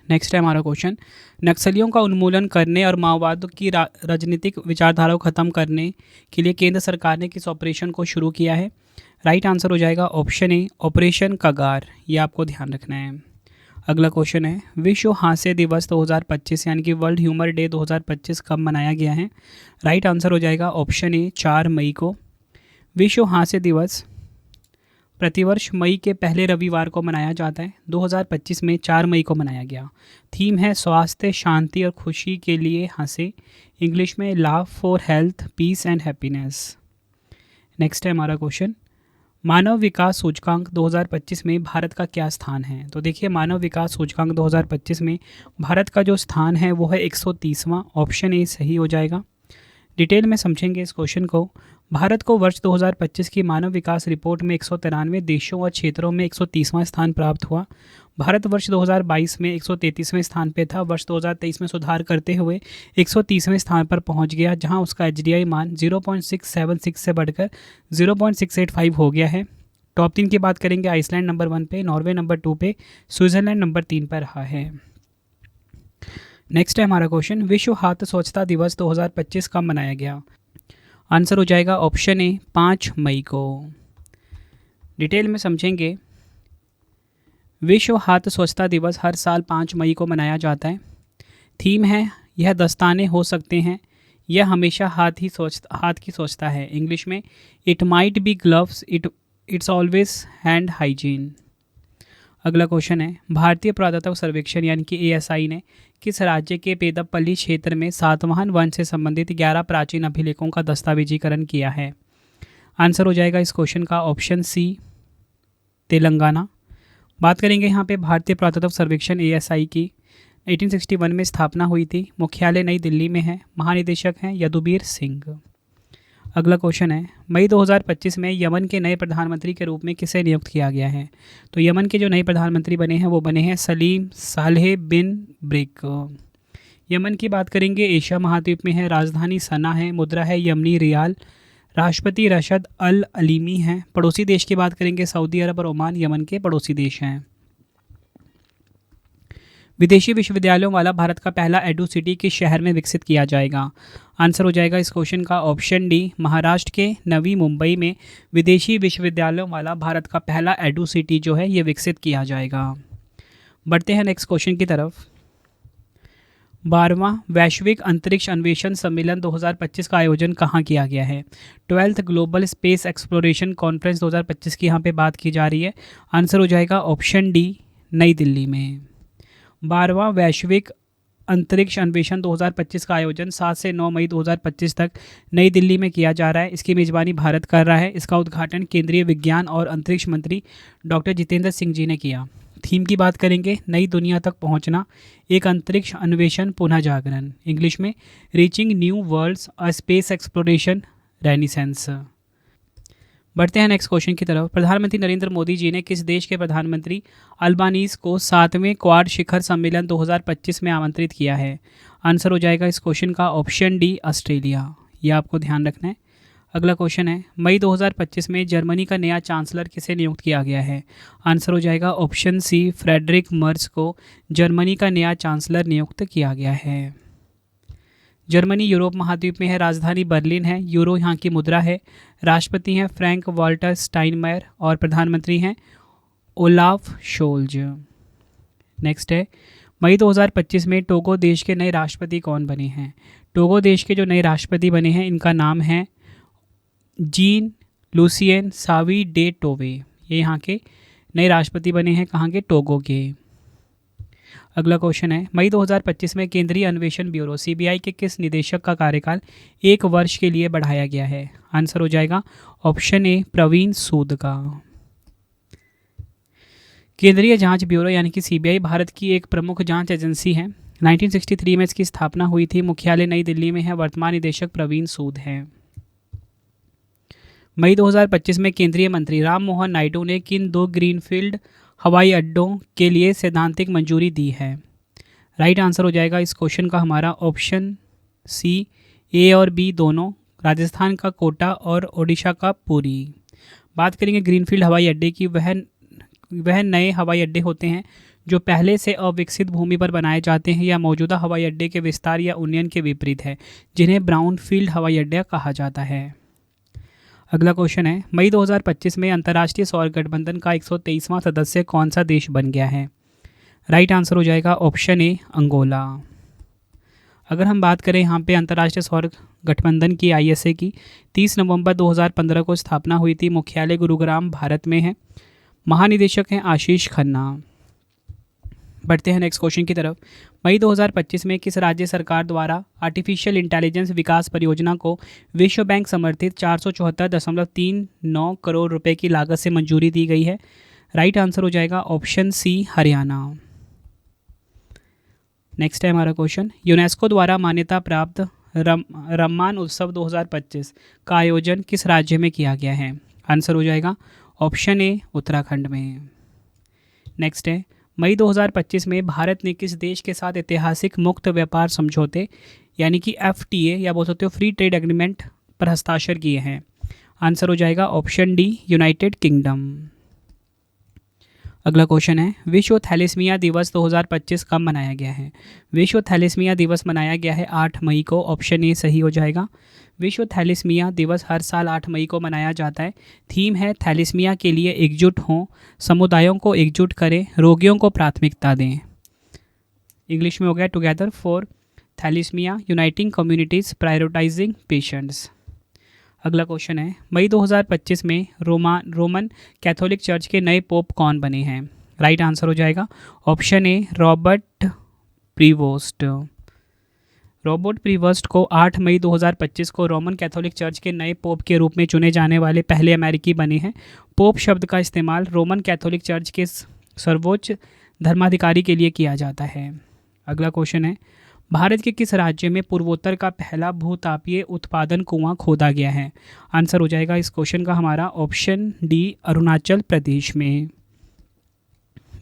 नेक्स्ट है हमारा क्वेश्चन, नक्सलियों का उन्मूलन करने और माओवाद की राजनीतिक विचारधारा को ख़त्म करने के लिए केंद्र सरकार ने किस ऑपरेशन को शुरू किया है? राइट आंसर हो जाएगा ऑप्शन ए ऑपरेशन कगार, ये आपको ध्यान रखना है। अगला क्वेश्चन है, विश्व हास्य दिवस 2025 यानी कि वर्ल्ड ह्यूमर डे 2025 कब मनाया गया है? राइट आंसर हो जाएगा ऑप्शन ए 4 मई को। विश्व हास्य दिवस प्रतिवर्ष मई के पहले रविवार को मनाया जाता है। 2025 में 4 मई को मनाया गया। थीम है स्वास्थ्य शांति और खुशी के लिए हंसे, इंग्लिश में laugh for health peace and happiness. Next है हमारा क्वेश्चन, मानव विकास सूचकांक 2025 में भारत का क्या स्थान है? तो देखिए मानव विकास सूचकांक 2025 में भारत का जो स्थान है वो है 130वां। ऑप्शन ए सही हो जाएगा। डिटेल में समझेंगे इस क्वेश्चन को। भारत को वर्ष 2025 की मानव विकास रिपोर्ट में 193 देशों और क्षेत्रों में 130वां स्थान प्राप्त हुआ। भारत वर्ष 2022 में 133वें स्थान पे था। वर्ष 2023 में सुधार करते हुए 130वें स्थान पर पहुंच गया, जहां उसका HDI मान 0.676 से बढ़कर 0.685 हो गया है। टॉप 3 की बात करेंगे, आइसलैंड नंबर 1 पे, नॉर्वे नंबर 2 पे, स्विट्जरलैंड नंबर 3 पर रहा है। नेक्स्ट है हमारा क्वेश्चन, विश्व हाथ स्वच्छता दिवस 2025 कब मनाया गया? आंसर हो जाएगा ऑप्शन ए 5 मई को। डिटेल में समझेंगे, विश्व हाथ स्वच्छता दिवस हर साल 5 मई को मनाया जाता है। थीम है यह दस्ताने हो सकते हैं, यह हमेशा हाथ की स्वच्छता है। इंग्लिश में it might be gloves, it's always hand hygiene. अगला क्वेश्चन है, भारतीय पुरातत्व सर्वेक्षण यानी कि एएसआई ने किस राज्य के पेदपल्ली क्षेत्र में सातवाहन वन से संबंधित 11 प्राचीन अभिलेखों का दस्तावेजीकरण किया है? आंसर हो जाएगा इस क्वेश्चन का ऑप्शन सी, तेलंगाना। बात करेंगे यहाँ पे भारतीय पुरातत्व सर्वेक्षण एएसआई की 1861 में स्थापना हुई थी। मुख्यालय नई दिल्ली में है। महानिदेशक हैं यदुबीर सिंह। अगला क्वेश्चन है, मई 2025 में यमन के नए प्रधानमंत्री के रूप में किसे नियुक्त किया गया है? तो यमन के जो नए प्रधानमंत्री बने हैं वो बने हैं सलीम सालेह बिन ब्रिक। यमन की बात करेंगे, एशिया महाद्वीप में है। राजधानी सना है। मुद्रा है यमनी रियाल। राष्ट्रपति रशद अल अलीमी हैं। पड़ोसी देश की बात करेंगे, सऊदी अरब और ओमान यमन के पड़ोसी देश हैं। विदेशी विश्वविद्यालयों वाला भारत का पहला एडू सिटी किस शहर में विकसित किया जाएगा? आंसर हो जाएगा इस क्वेश्चन का ऑप्शन डी, महाराष्ट्र के नवी मुंबई में विदेशी विश्वविद्यालयों वाला भारत का पहला एडू सिटी जो है ये विकसित किया जाएगा। बढ़ते हैं नेक्स्ट क्वेश्चन की तरफ। 12वां वैश्विक अंतरिक्ष अन्वेषण सम्मेलन 2025 का आयोजन कहाँ किया गया है? 12th global space exploration conference 2025 की यहाँ पे बात की जा रही है। आंसर हो जाएगा ऑप्शन डी, नई दिल्ली में। 12वां वैश्विक अंतरिक्ष अन्वेषण 2025 का आयोजन 7 से 9 मई 2025 तक नई दिल्ली में किया जा रहा है। इसकी मेज़बानी भारत कर रहा है। इसका उद्घाटन केंद्रीय विज्ञान और अंतरिक्ष मंत्री डॉक्टर जितेंद्र सिंह जी ने किया। थीम की बात करेंगे, नई दुनिया तक पहुंचना, एक अंतरिक्ष अन्वेषण पुनः जागरण। इंग्लिश में reaching new worlds, a space exploration renaissance. बढ़ते हैं नेक्स्ट क्वेश्चन की तरफ। प्रधानमंत्री नरेंद्र मोदी जी ने किस देश के प्रधानमंत्री अल्बानीज को 7वें क्वाड शिखर सम्मेलन 2025 में आमंत्रित किया है? आंसर हो जाएगा इस क्वेश्चन का ऑप्शन डी, ऑस्ट्रेलिया। ये आपको ध्यान रखना है। अगला क्वेश्चन है, मई 2025 में जर्मनी का नया चांसलर किसे नियुक्त किया गया है? आंसर हो जाएगा ऑप्शन सी, फ्रेडरिक मर्ज को जर्मनी का नया चांसलर नियुक्त किया गया है। जर्मनी यूरोप महाद्वीप में है। राजधानी बर्लिन है। यूरो यहाँ की मुद्रा है। राष्ट्रपति हैं फ्रैंक वाल्टर स्टाइनमायर और प्रधानमंत्री हैं ओलाफ शोल्ज। नेक्स्ट है, मई 2025 में टोगो देश के नए राष्ट्रपति कौन बने हैं? टोगो देश के जो नए राष्ट्रपति बने हैं इनका नाम है जीन लुसियन सावी डे टोवे। ये यहाँ के नए राष्ट्रपति बने हैं, कहाँ के? टोगो के। अगला क्वेश्चन है, मई 2025 में केंद्रीय अन्वेषण ब्यूरो सीबीआई के किस निदेशक का कार्यकाल 1 वर्ष के लिए बढ़ाया गया है? आंसर हो जाएगा ऑप्शन ए, प्रवीण सूद का। केंद्रीय जांच ब्यूरो यानी कि सीबीआई भारत की एक प्रमुख जांच एजेंसी है। 1963 में इसकी स्थापना हुई थी। मुख्यालय नई दिल्ली में है। वर्तमान निदेशक प्रवीण सूद हैं। मई 2025 में केंद्रीय मंत्री राम मोहन नायडू ने किन 2 ग्रीनफील्ड हवाई अड्डों के लिए सैद्धांतिक मंजूरी दी है? राइट आंसर हो जाएगा इस क्वेश्चन का हमारा ऑप्शन सी, ए और बी दोनों, राजस्थान का कोटा और ओडिशा का पुरी। बात करेंगे ग्रीनफील्ड हवाई अड्डे की, वह नए हवाई अड्डे होते हैं जो पहले से अविकसित भूमि पर बनाए जाते हैं या मौजूदा हवाई अड्डे के विस्तार या उन्नयन के विपरीत है, जिन्हें ब्राउनफील्ड हवाई अड्डा कहा जाता है। अगला क्वेश्चन है, मई 2025 में अंतर्राष्ट्रीय सौर गठबंधन का 123वां सदस्य कौन सा देश बन गया है? राइट आंसर हो जाएगा ऑप्शन ए, अंगोला। अगर हम बात करें यहाँ पे अंतर्राष्ट्रीय सौर गठबंधन की ISA की 30 नवंबर 2015 को स्थापना हुई थी। मुख्यालय गुरुग्राम भारत में है। महानिदेशक हैं आशीष खन्ना। बढ़ते हैं नेक्स्ट क्वेश्चन की तरफ। मई 2025 में किस राज्य सरकार द्वारा आर्टिफिशियल इंटेलिजेंस विकास परियोजना को विश्व बैंक समर्थित 474.39 करोड़ रुपए की लागत से मंजूरी दी गई है? राइट आंसर हो जाएगा ऑप्शन सी, हरियाणा। नेक्स्ट है हमारा क्वेश्चन, यूनेस्को द्वारा मान्यता प्राप्त रम्मान उत्सव 2025 का आयोजन किस राज्य में किया गया है? आंसर हो जाएगा ऑप्शन ए, उत्तराखंड में। नेक्स्ट है, मई 2025 में भारत ने किस देश के साथ ऐतिहासिक मुक्त व्यापार समझौते यानी कि FTA या बोल सकते हो फ्री ट्रेड एग्रीमेंट पर हस्ताक्षर किए हैं? आंसर हो जाएगा ऑप्शन डी, यूनाइटेड किंगडम। अगला क्वेश्चन है, विश्व थैलेसीमिया दिवस 2025 कब मनाया गया है? विश्व थैलेसीमिया दिवस मनाया गया है 8 मई को। ऑप्शन ए सही हो जाएगा। विश्व थैलेसीमिया दिवस हर साल 8 मई को मनाया जाता है। थीम है थैलेसीमिया के लिए एकजुट हों, समुदायों को एकजुट करें, रोगियों को प्राथमिकता दें। इंग्लिश में हो गया together for thalassaemia, uniting communities, prioritising patients. अगला क्वेश्चन है, मई 2025 में रोमन कैथोलिक चर्च के नए पोप कौन बने हैं? राइट आंसर हो जाएगा ऑप्शन ए रॉबर्ट प्रीवोस्ट। रॉबर्ट प्रीवोस्ट को 8 मई 2025 को रोमन कैथोलिक चर्च के नए पोप के रूप में चुने जाने वाले पहले अमेरिकी बने हैं। पोप शब्द का इस्तेमाल रोमन कैथोलिक चर्च के सर्वोच्च धर्माधिकारी के लिए किया जाता है। अगला क्वेश्चन है, भारत के किस राज्य में पूर्वोत्तर का पहला भूतापीय उत्पादन कुआं खोदा गया है? आंसर हो जाएगा इस क्वेश्चन का हमारा ऑप्शन डी अरुणाचल प्रदेश में।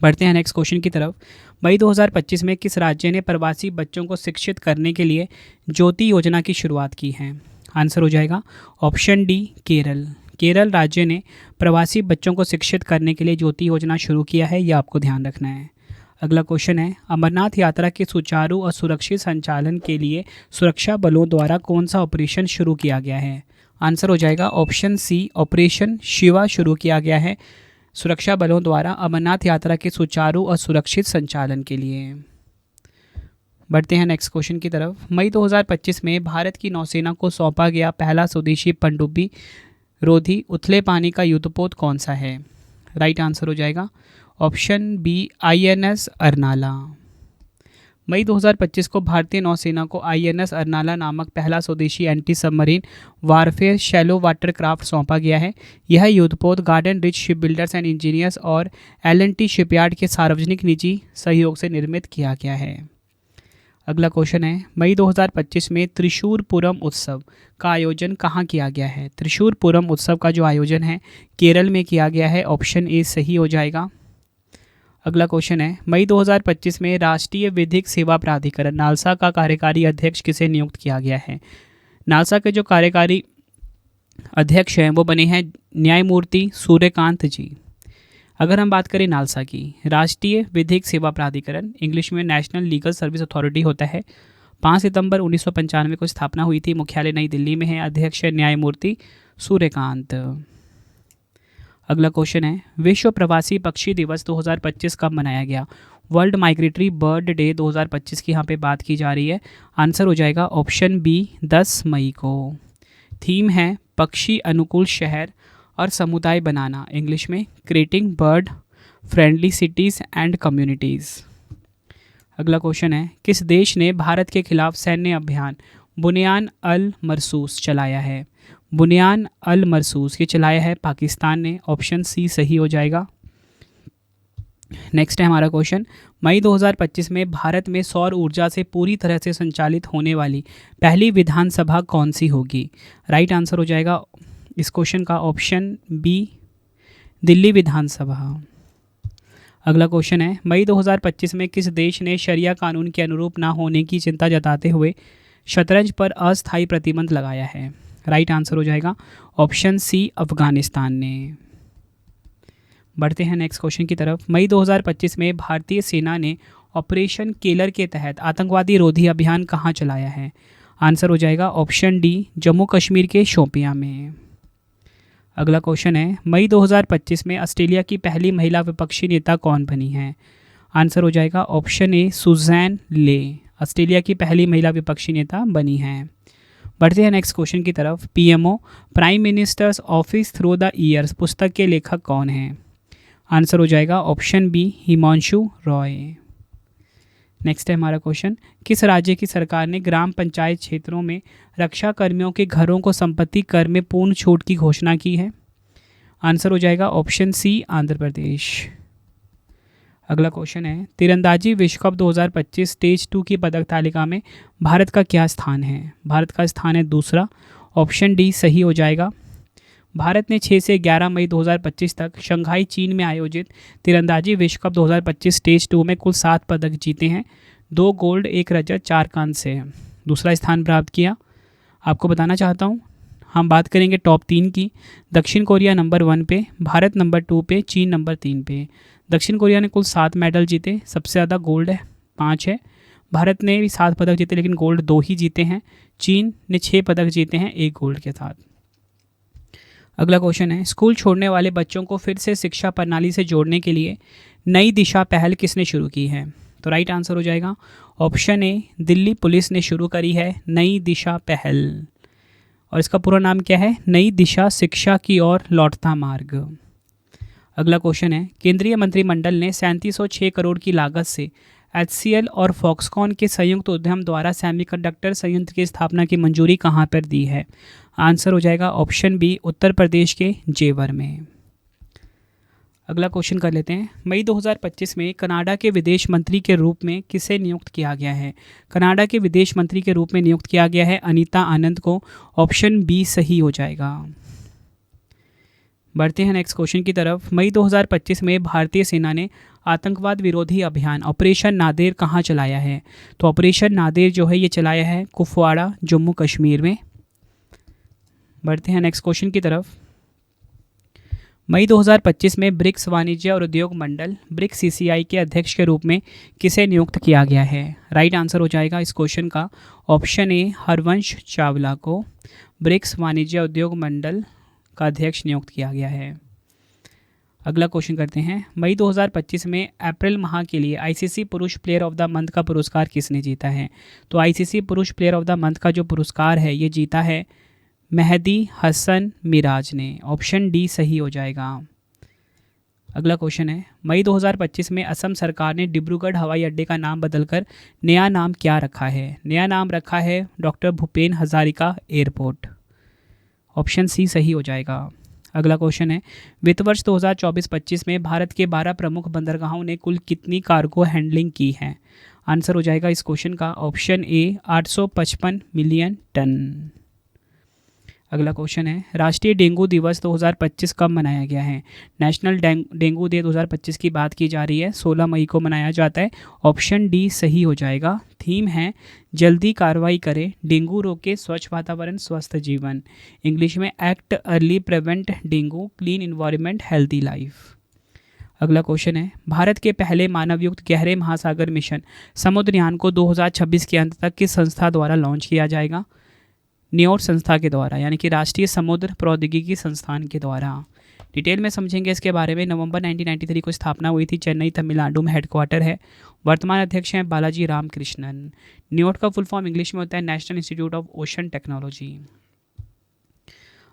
बढ़ते हैं नेक्स्ट क्वेश्चन की तरफ। मई 2025 में किस राज्य ने प्रवासी बच्चों को शिक्षित करने के लिए ज्योति योजना की शुरुआत की है? आंसर हो जाएगा ऑप्शन डी केरल। केरल राज्य ने प्रवासी बच्चों को शिक्षित करने के लिए ज्योति योजना शुरू किया है, यह आपको ध्यान रखना है। अगला क्वेश्चन है, अमरनाथ यात्रा के सुचारू और सुरक्षित संचालन के लिए सुरक्षा बलों द्वारा कौन सा ऑपरेशन शुरू किया गया है? आंसर हो जाएगा ऑप्शन सी ऑपरेशन शिवा शुरू किया गया है सुरक्षा बलों द्वारा अमरनाथ यात्रा के सुचारू और सुरक्षित संचालन के लिए। बढ़ते हैं नेक्स्ट क्वेश्चन की तरफ। मई 2025 में भारत की नौसेना को सौंपा गया पहला स्वदेशी पनडुब्बी रोधी उथले पानी का युद्धपोत कौन सा है? राइट आंसर हो जाएगा ऑप्शन बी INS अरनाला। मई 2025 को भारतीय नौसेना को INS अरनाला नामक पहला स्वदेशी anti submarine warfare shallow water craft सौंपा गया है। यह युद्धपोत garden rich ship builders and engineers और L&T शिपयार्ड के सार्वजनिक निजी सहयोग से निर्मित किया गया है। अगला क्वेश्चन है, मई 2025 में त्रिशूर पूरम उत्सव का आयोजन कहाँ किया गया है? त्रिशूर पूरम उत्सव का जो आयोजन है केरल में किया गया है। ऑप्शन ए सही हो जाएगा। अगला क्वेश्चन है, मई 2025 में राष्ट्रीय विधिक सेवा प्राधिकरण नालसा का कार्यकारी अध्यक्ष किसे नियुक्त किया गया है? नालसा के जो कार्यकारी अध्यक्ष हैं वो बने हैं न्यायमूर्ति सूर्यकांत जी। अगर हम बात करें नालसा की, राष्ट्रीय विधिक सेवा प्राधिकरण इंग्लिश में नेशनल लीगल सर्विस अथॉरिटी होता है। 5 सितंबर 1995 को स्थापना हुई थी। मुख्यालय नई दिल्ली में है। अध्यक्ष न्यायमूर्ति सूर्यकांत। अगला क्वेश्चन है, विश्व प्रवासी पक्षी दिवस 2025 कब मनाया गया? वर्ल्ड माइग्रेटरी बर्ड डे 2025 की यहाँ पे बात की जा रही है। आंसर हो जाएगा ऑप्शन बी 10 मई को। थीम है पक्षी अनुकूल शहर और समुदाय बनाना, इंग्लिश में creating bird friendly cities and communities. अगला क्वेश्चन है, किस देश ने भारत के खिलाफ सैन्य अभियान बुनियान अल मरसूस चलाया है? बुनियान अल मरसूस ये चलाया है पाकिस्तान ने। ऑप्शन सी सही हो जाएगा। नेक्स्ट है हमारा क्वेश्चन, मई 2025 में भारत में सौर ऊर्जा से पूरी तरह से संचालित होने वाली पहली विधानसभा कौन सी होगी? राइट आंसर हो जाएगा इस क्वेश्चन का ऑप्शन बी दिल्ली विधानसभा। अगला क्वेश्चन है, मई 2025 में किस देश ने शरिया कानून के अनुरूप ना होने की चिंता जताते हुए शतरंज पर अस्थायी प्रतिबंध लगाया है? राइट आंसर हो जाएगा ऑप्शन सी अफगानिस्तान ने। बढ़ते हैं नेक्स्ट क्वेश्चन की तरफ। मई 2025 में भारतीय सेना ने ऑपरेशन केलर के तहत आतंकवादी रोधी अभियान कहाँ चलाया है? आंसर हो जाएगा ऑप्शन डी जम्मू कश्मीर के शोपियां में। अगला क्वेश्चन है, मई 2025 में ऑस्ट्रेलिया की पहली महिला विपक्षी नेता कौन बनी है? आंसर हो जाएगा ऑप्शन ए सुजैन ले। ऑस्ट्रेलिया की पहली महिला विपक्षी नेता बनी हैं। बढ़ते हैं नेक्स्ट क्वेश्चन की तरफ। PMO Prime Minister's Office through the years पुस्तक के लेखक कौन हैं? आंसर हो जाएगा option B Himanshu Roy. Next है हमारा क्वेश्चन, किस राज्य की सरकार ने ग्राम पंचायत क्षेत्रों में रक्षा कर्मियों के घरों को संपत्ति कर में पूर्ण छूट की घोषणा की है? आंसर हो जाएगा ऑप्शन सी आंध्र प्रदेश। अगला क्वेश्चन है, तीरंदाजी विश्व कप 2025 स्टेज 2 की पदक तालिका में भारत का क्या स्थान है? भारत का स्थान है दूसरा। ऑप्शन डी सही हो जाएगा। भारत ने 6 से 11 मई 2025 तक शंघाई चीन में आयोजित तीरंदाजी विश्व कप 2025 स्टेज 2 में कुल 7 पदक जीते हैं। 2 गोल्ड, 1 रजत, 4 कांस्य दूसरा स्थान प्राप्त किया। आपको बताना चाहता हूँ, हम बात करेंगे टॉप 3 की। दक्षिण कोरिया नंबर 1 पे, भारत नंबर 2 पे, चीन नंबर 3 पे। दक्षिण कोरिया ने कुल 7 मेडल जीते, सबसे ज़्यादा गोल्ड है 5 है। भारत ने भी 7 पदक जीते लेकिन गोल्ड 2 ही जीते हैं। चीन ने 6 पदक जीते हैं 1 गोल्ड के साथ। अगला क्वेश्चन है, स्कूल छोड़ने वाले बच्चों को फिर से शिक्षा प्रणाली से जोड़ने के लिए नई दिशा पहल किसने शुरू की है? तो राइट आंसर हो जाएगा ऑप्शन ए, दिल्ली पुलिस ने शुरू करी है नई दिशा पहल। और इसका पूरा नाम क्या है? नई दिशा शिक्षा की ओर लौटता मार्ग। अगला क्वेश्चन है, केंद्रीय मंत्रिमंडल ने 3706 करोड़ की लागत से HCL और फॉक्सकॉन के संयुक्त उद्यम द्वारा सेमीकंडक्टर संयंत्र की स्थापना की मंजूरी कहाँ पर दी है? आंसर हो जाएगा ऑप्शन बी, उत्तर प्रदेश के जेवर में। अगला क्वेश्चन कर लेते हैं, मई 2025 में कनाडा के विदेश मंत्री के रूप में किसे नियुक्त किया गया है? कनाडा के विदेश मंत्री के रूप में नियुक्त किया गया है अनीता आनंद को। ऑप्शन बी सही हो जाएगा। बढ़ते हैं नेक्स्ट क्वेश्चन की तरफ। मई 2025 में भारतीय सेना ने आतंकवाद विरोधी अभियान ऑपरेशन नादेर कहाँ चलाया है? तो ऑपरेशन नादेर जो है ये चलाया है कुपवाड़ा, जम्मू कश्मीर में। बढ़ते हैं नेक्स्ट क्वेश्चन की तरफ। मई 2025 में ब्रिक्स वाणिज्य और उद्योग मंडल ब्रिक्स CCI के अध्यक्ष के रूप में किसे नियुक्त किया गया है? राइट आंसर हो जाएगा इस क्वेश्चन का ऑप्शन ए, हरवंश चावला को ब्रिक्स वाणिज्य उद्योग मंडल का अध्यक्ष नियुक्त किया गया है। अगला क्वेश्चन करते हैं, मई 2025 में अप्रैल माह के लिए ICC पुरुष प्लेयर ऑफ द मंथ का पुरस्कार किसने जीता है? तो ICC पुरुष प्लेयर ऑफ द मंथ का जो पुरस्कार है ये जीता है मेहदी हसन मिराज ने। ऑप्शन डी सही हो जाएगा। अगला क्वेश्चन है, मई 2025 में असम सरकार ने डिब्रूगढ़ हवाई अड्डे का नाम बदलकर नया नाम क्या रखा है? नया नाम रखा है doctor Bhupen Hazarika airport. Option C सही हो जाएगा। अगला क्वेश्चन है, वित्त वर्ष 2024-25 में भारत के 12 प्रमुख बंदरगाहों ने कुल कितनी कार्गो हैंडलिंग की है? आंसर हो जाएगा इस क्वेश्चन का ऑप्शन ए, 855 मिलियन टन। अगला क्वेश्चन है, राष्ट्रीय डेंगू दिवस 2025 कब मनाया गया है? नेशनल डेंगू डे 2025 की बात की जा रही है, 16 मई को मनाया जाता है। ऑप्शन डी सही हो जाएगा। थीम है जल्दी कार्रवाई करें, डेंगू रोके, स्वच्छ वातावरण, स्वस्थ जीवन। इंग्लिश में act early, prevent dengue, clean environment, healthy life. अगला क्वेश्चन है, भारत के पहले मानवयुक्त गहरे महासागर मिशन समुद्रयान को 2026 के अंत तक किस संस्था द्वारा लॉन्च किया जाएगा? न्योट संस्था के द्वारा, यानी कि राष्ट्रीय समुद्र प्रौद्योगिकी संस्थान के द्वारा। डिटेल में समझेंगे इसके बारे में। नवंबर 1993 को स्थापना हुई थी, चेन्नई तमिलनाडु में हेडक्वार्टर है। वर्तमान अध्यक्ष हैं बालाजी रामकृष्णन। न्योट का फुल फॉर्म इंग्लिश में होता है national institute of ocean technology.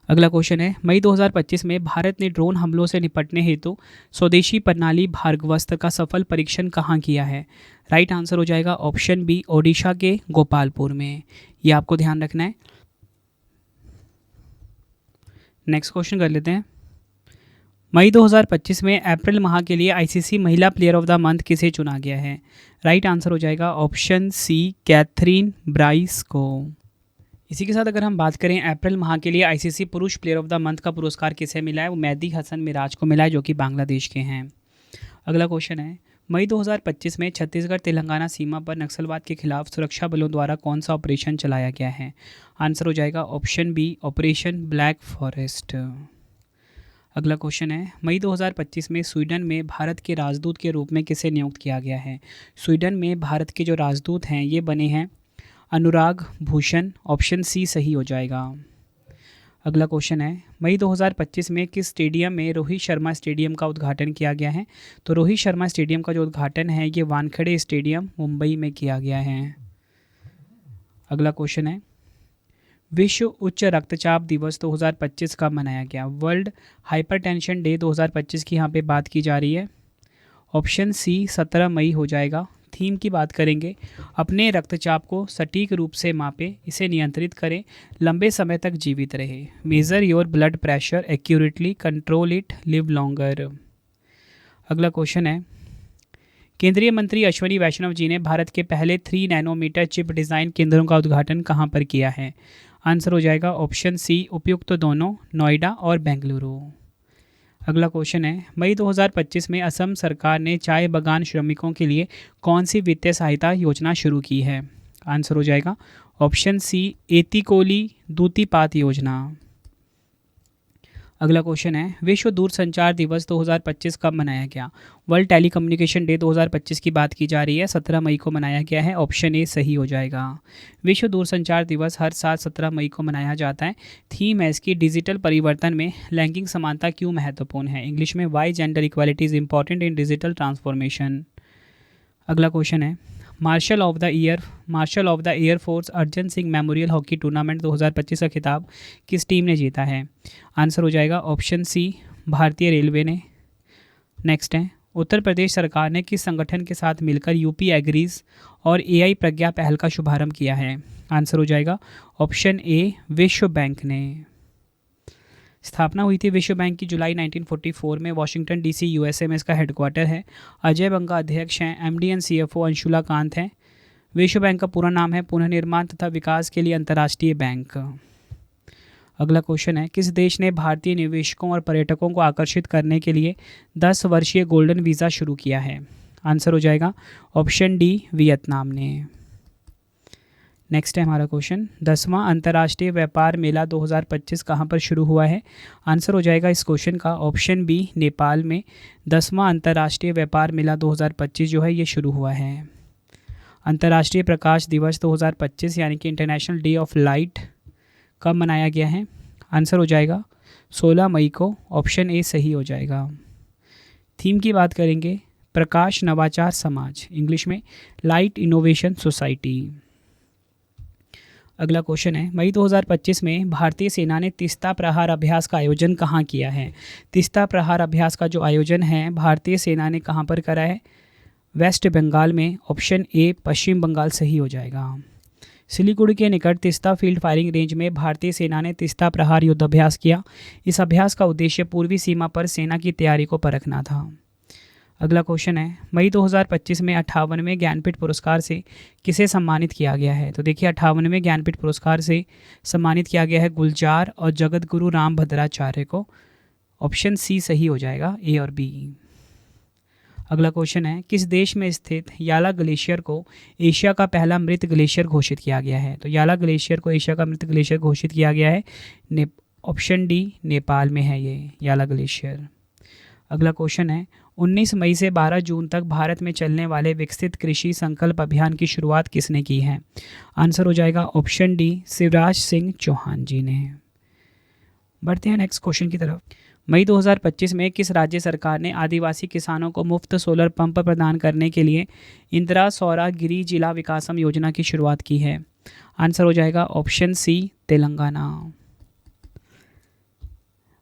अगला क्वेश्चन है, मई 2025 में भारत ने ड्रोन हमलों से निपटने हेतु स्वदेशी प्रणाली भार्गवस्त्र का सफल परीक्षण कहाँ किया है? राइट आंसर हो जाएगा ऑप्शन बी, ओडिशा के गोपालपुर में। ये आपको ध्यान रखना है। नेक्स्ट क्वेश्चन कर लेते हैं, मई 2025 में अप्रैल माह के लिए ICC महिला प्लेयर ऑफ द मंथ किसे चुना गया है? राइट आंसर हो जाएगा ऑप्शन सी, कैथरीन ब्राइस को। इसी के साथ अगर हम बात करें अप्रैल माह के लिए ICC पुरुष प्लेयर ऑफ द मंथ का पुरस्कार किसे मिला है? वो मेहदी हसन मिराज को मिला है, जो कि बांग्लादेश के हैं। अगला क्वेश्चन है, मई 2025 में छत्तीसगढ़ तेलंगाना सीमा पर नक्सलवाद के खिलाफ सुरक्षा बलों द्वारा कौन सा ऑपरेशन चलाया गया है? आंसर हो जाएगा option B, operation Black Forest. अगला क्वेश्चन है, मई 2025 में स्वीडन में भारत के राजदूत के रूप में किसे नियुक्त किया गया है? स्वीडन में भारत के जो राजदूत हैं ये बने हैं अनुराग भूषण। ऑप्शन सी सही हो जाएगा। अगला क्वेश्चन है, मई 2025 में किस स्टेडियम में रोहित शर्मा स्टेडियम का उद्घाटन किया गया है? तो रोहित शर्मा स्टेडियम का जो उद्घाटन है ये वानखेड़े स्टेडियम मुंबई में किया गया है। अगला क्वेश्चन है, विश्व उच्च रक्तचाप दिवस 2025 कब मनाया गया? वर्ल्ड हाइपरटेंशन डे 2025 की यहाँ पे बात की जा रही है। ऑप्शन सी 17 मई हो जाएगा। थीम की बात करेंगे, अपने रक्तचाप को सटीक रूप से मापें, इसे नियंत्रित करें, लंबे समय तक जीवित रहे। Major your blood pressure accurately, control it, live longer. अगला क्वेश्चन है, केंद्रीय मंत्री अश्विनी वैष्णव जी ने भारत के पहले 3 नैनोमीटर चिप डिज़ाइन केंद्रों का उद्घाटन कहाँ पर किया है? आंसर हो जाएगा ऑप्शन सी, उपयुक्त दोनों, नोएडा और बेंगलुरु। अगला क्वेश्चन है, मई 2025 में असम सरकार ने चाय बागान श्रमिकों के लिए कौन सी वित्तीय सहायता योजना शुरू की है? आंसर हो जाएगा ऑप्शन सी, एतिकोली दूतीपात योजना। अगला क्वेश्चन है, विश्व दूरसंचार दिवस 2025 कब मनाया गया? वर्ल्ड टेलीकम्युनिकेशन डे 2025 की बात की जा रही है, 17 मई को मनाया गया है। ऑप्शन ए सही हो जाएगा। विश्व दूरसंचार दिवस हर साल 17 मई को मनाया जाता है। थीम है इसकी, डिजिटल परिवर्तन में लैंगिक समानता क्यों महत्वपूर्ण है? इंग्लिश में why gender equality is important in digital transformation. अगला क्वेश्चन है, Marshal of the Air Force Arjan Singh memorial hockey tournament 2025 का खिताब किस टीम ने जीता है? आंसर हो जाएगा ऑप्शन सी, भारतीय रेलवे ने। नेक्स्ट है, उत्तर प्रदेश सरकार ने किस संगठन के साथ मिलकर यूपी एग्रीज और एआई प्रज्ञा पहल का शुभारंभ किया है? आंसर हो जाएगा ऑप्शन ए, विश्व बैंक ने। स्थापना हुई थी विश्व बैंक की जुलाई 1944 में, वाशिंगटन डीसी यूएसए में इसका हेडक्वार्टर है। अजय बंगा अध्यक्ष हैं, MD and CFO Anshula Kant हैं। विश्व बैंक का पूरा नाम है पुनर्निर्माण तथा विकास के लिए अंतर्राष्ट्रीय बैंक। अगला क्वेश्चन है, किस देश ने भारतीय निवेशकों और पर्यटकों को आकर्षित करने के लिए 10 वर्षीय गोल्डन वीज़ा शुरू किया है? आंसर हो जाएगा ऑप्शन डी, वियतनाम ने। नेक्स्ट है हमारा क्वेश्चन, 10वां अंतर्राष्ट्रीय व्यापार मेला 2025 कहाँ पर शुरू हुआ है? आंसर हो जाएगा इस क्वेश्चन का ऑप्शन बी, नेपाल में। 10वां अंतर्राष्ट्रीय व्यापार मेला 2025 जो है ये शुरू हुआ है। अंतर्राष्ट्रीय प्रकाश दिवस 2025 यानी कि इंटरनेशनल डे ऑफ लाइट कब मनाया गया है? आंसर हो जाएगा 16 मई को। ऑप्शन ए सही हो जाएगा। थीम की बात करेंगे, प्रकाश नवाचार समाज, इंग्लिश में लाइट इनोवेशन सोसाइटी। अगला क्वेश्चन है, मई 2025 में भारतीय सेना ने तीस्ता प्रहार अभ्यास का आयोजन कहाँ किया है? तीस्ता प्रहार अभ्यास का जो आयोजन है भारतीय सेना ने कहाँ पर करा है? वेस्ट बंगाल में। ऑप्शन ए, पश्चिम बंगाल सही हो जाएगा। सिलीगुड़ी के निकट तीस्ता फील्ड फायरिंग रेंज में भारतीय सेना ने तीस्ता प्रहार युद्धाभ्यास किया। इस अभ्यास का उद्देश्य पूर्वी सीमा पर सेना की तैयारी को परखना था। अगला क्वेश्चन है, मई 2025 में 58वें ज्ञानपीठ पुरस्कार से किसे सम्मानित किया गया है? तो देखिए 58वें ज्ञानपीठ पुरस्कार से सम्मानित किया गया है गुलजार और जगत गुरु राम भद्राचार्य को। ऑप्शन सी सही हो जाएगा, ए और बी। अगला क्वेश्चन है, किस देश में स्थित याला ग्लेशियर को एशिया का पहला मृत ग्लेशियर घोषित किया गया है? तो याला ग्लेशियर को एशिया का मृत ग्लेशियर घोषित किया गया है ऑप्शन डी, नेपाल में है ये याला ग्लेशियर। अगला क्वेश्चन है, 19 मई से 12 जून तक भारत में चलने वाले विकसित कृषि संकल्प अभियान की शुरुआत किसने की है? आंसर हो जाएगा ऑप्शन डी, शिवराज सिंह चौहान जी ने। बढ़ते हैं नेक्स्ट क्वेश्चन की तरफ। मई 2025 में किस राज्य सरकार ने आदिवासी किसानों को मुफ्त सोलर पंप प्रदान करने के लिए इंदिरा सौरागिरी जिला विकासम योजना की शुरुआत की है? आंसर हो जाएगा ऑप्शन सी, तेलंगाना।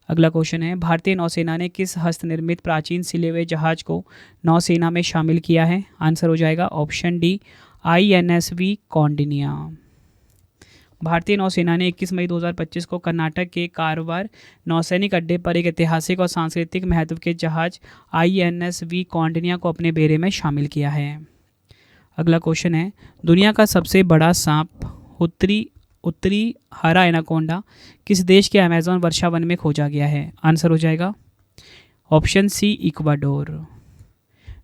अगला क्वेश्चन है, भारतीय नौसेना ने किस हस्तनिर्मित प्राचीन सिले हुए जहाज को नौसेना में शामिल किया है? आंसर हो जाएगा ऑप्शन डी, INSV कौंडिन्या। भारतीय नौसेना ने 21 मई 2025 को कर्नाटक के कारवार नौसैनिक अड्डे पर एक ऐतिहासिक और सांस्कृतिक महत्व के जहाज INSV कौंडिन्या को अपने बेड़े में शामिल किया है। अगला क्वेश्चन है, दुनिया का सबसे बड़ा सांप उत्तरी हरा एनाकोंडा किस देश के अमेज़न वर्षा वन में खोजा गया है? आंसर हो जाएगा ऑप्शन सी, इक्वाडोर।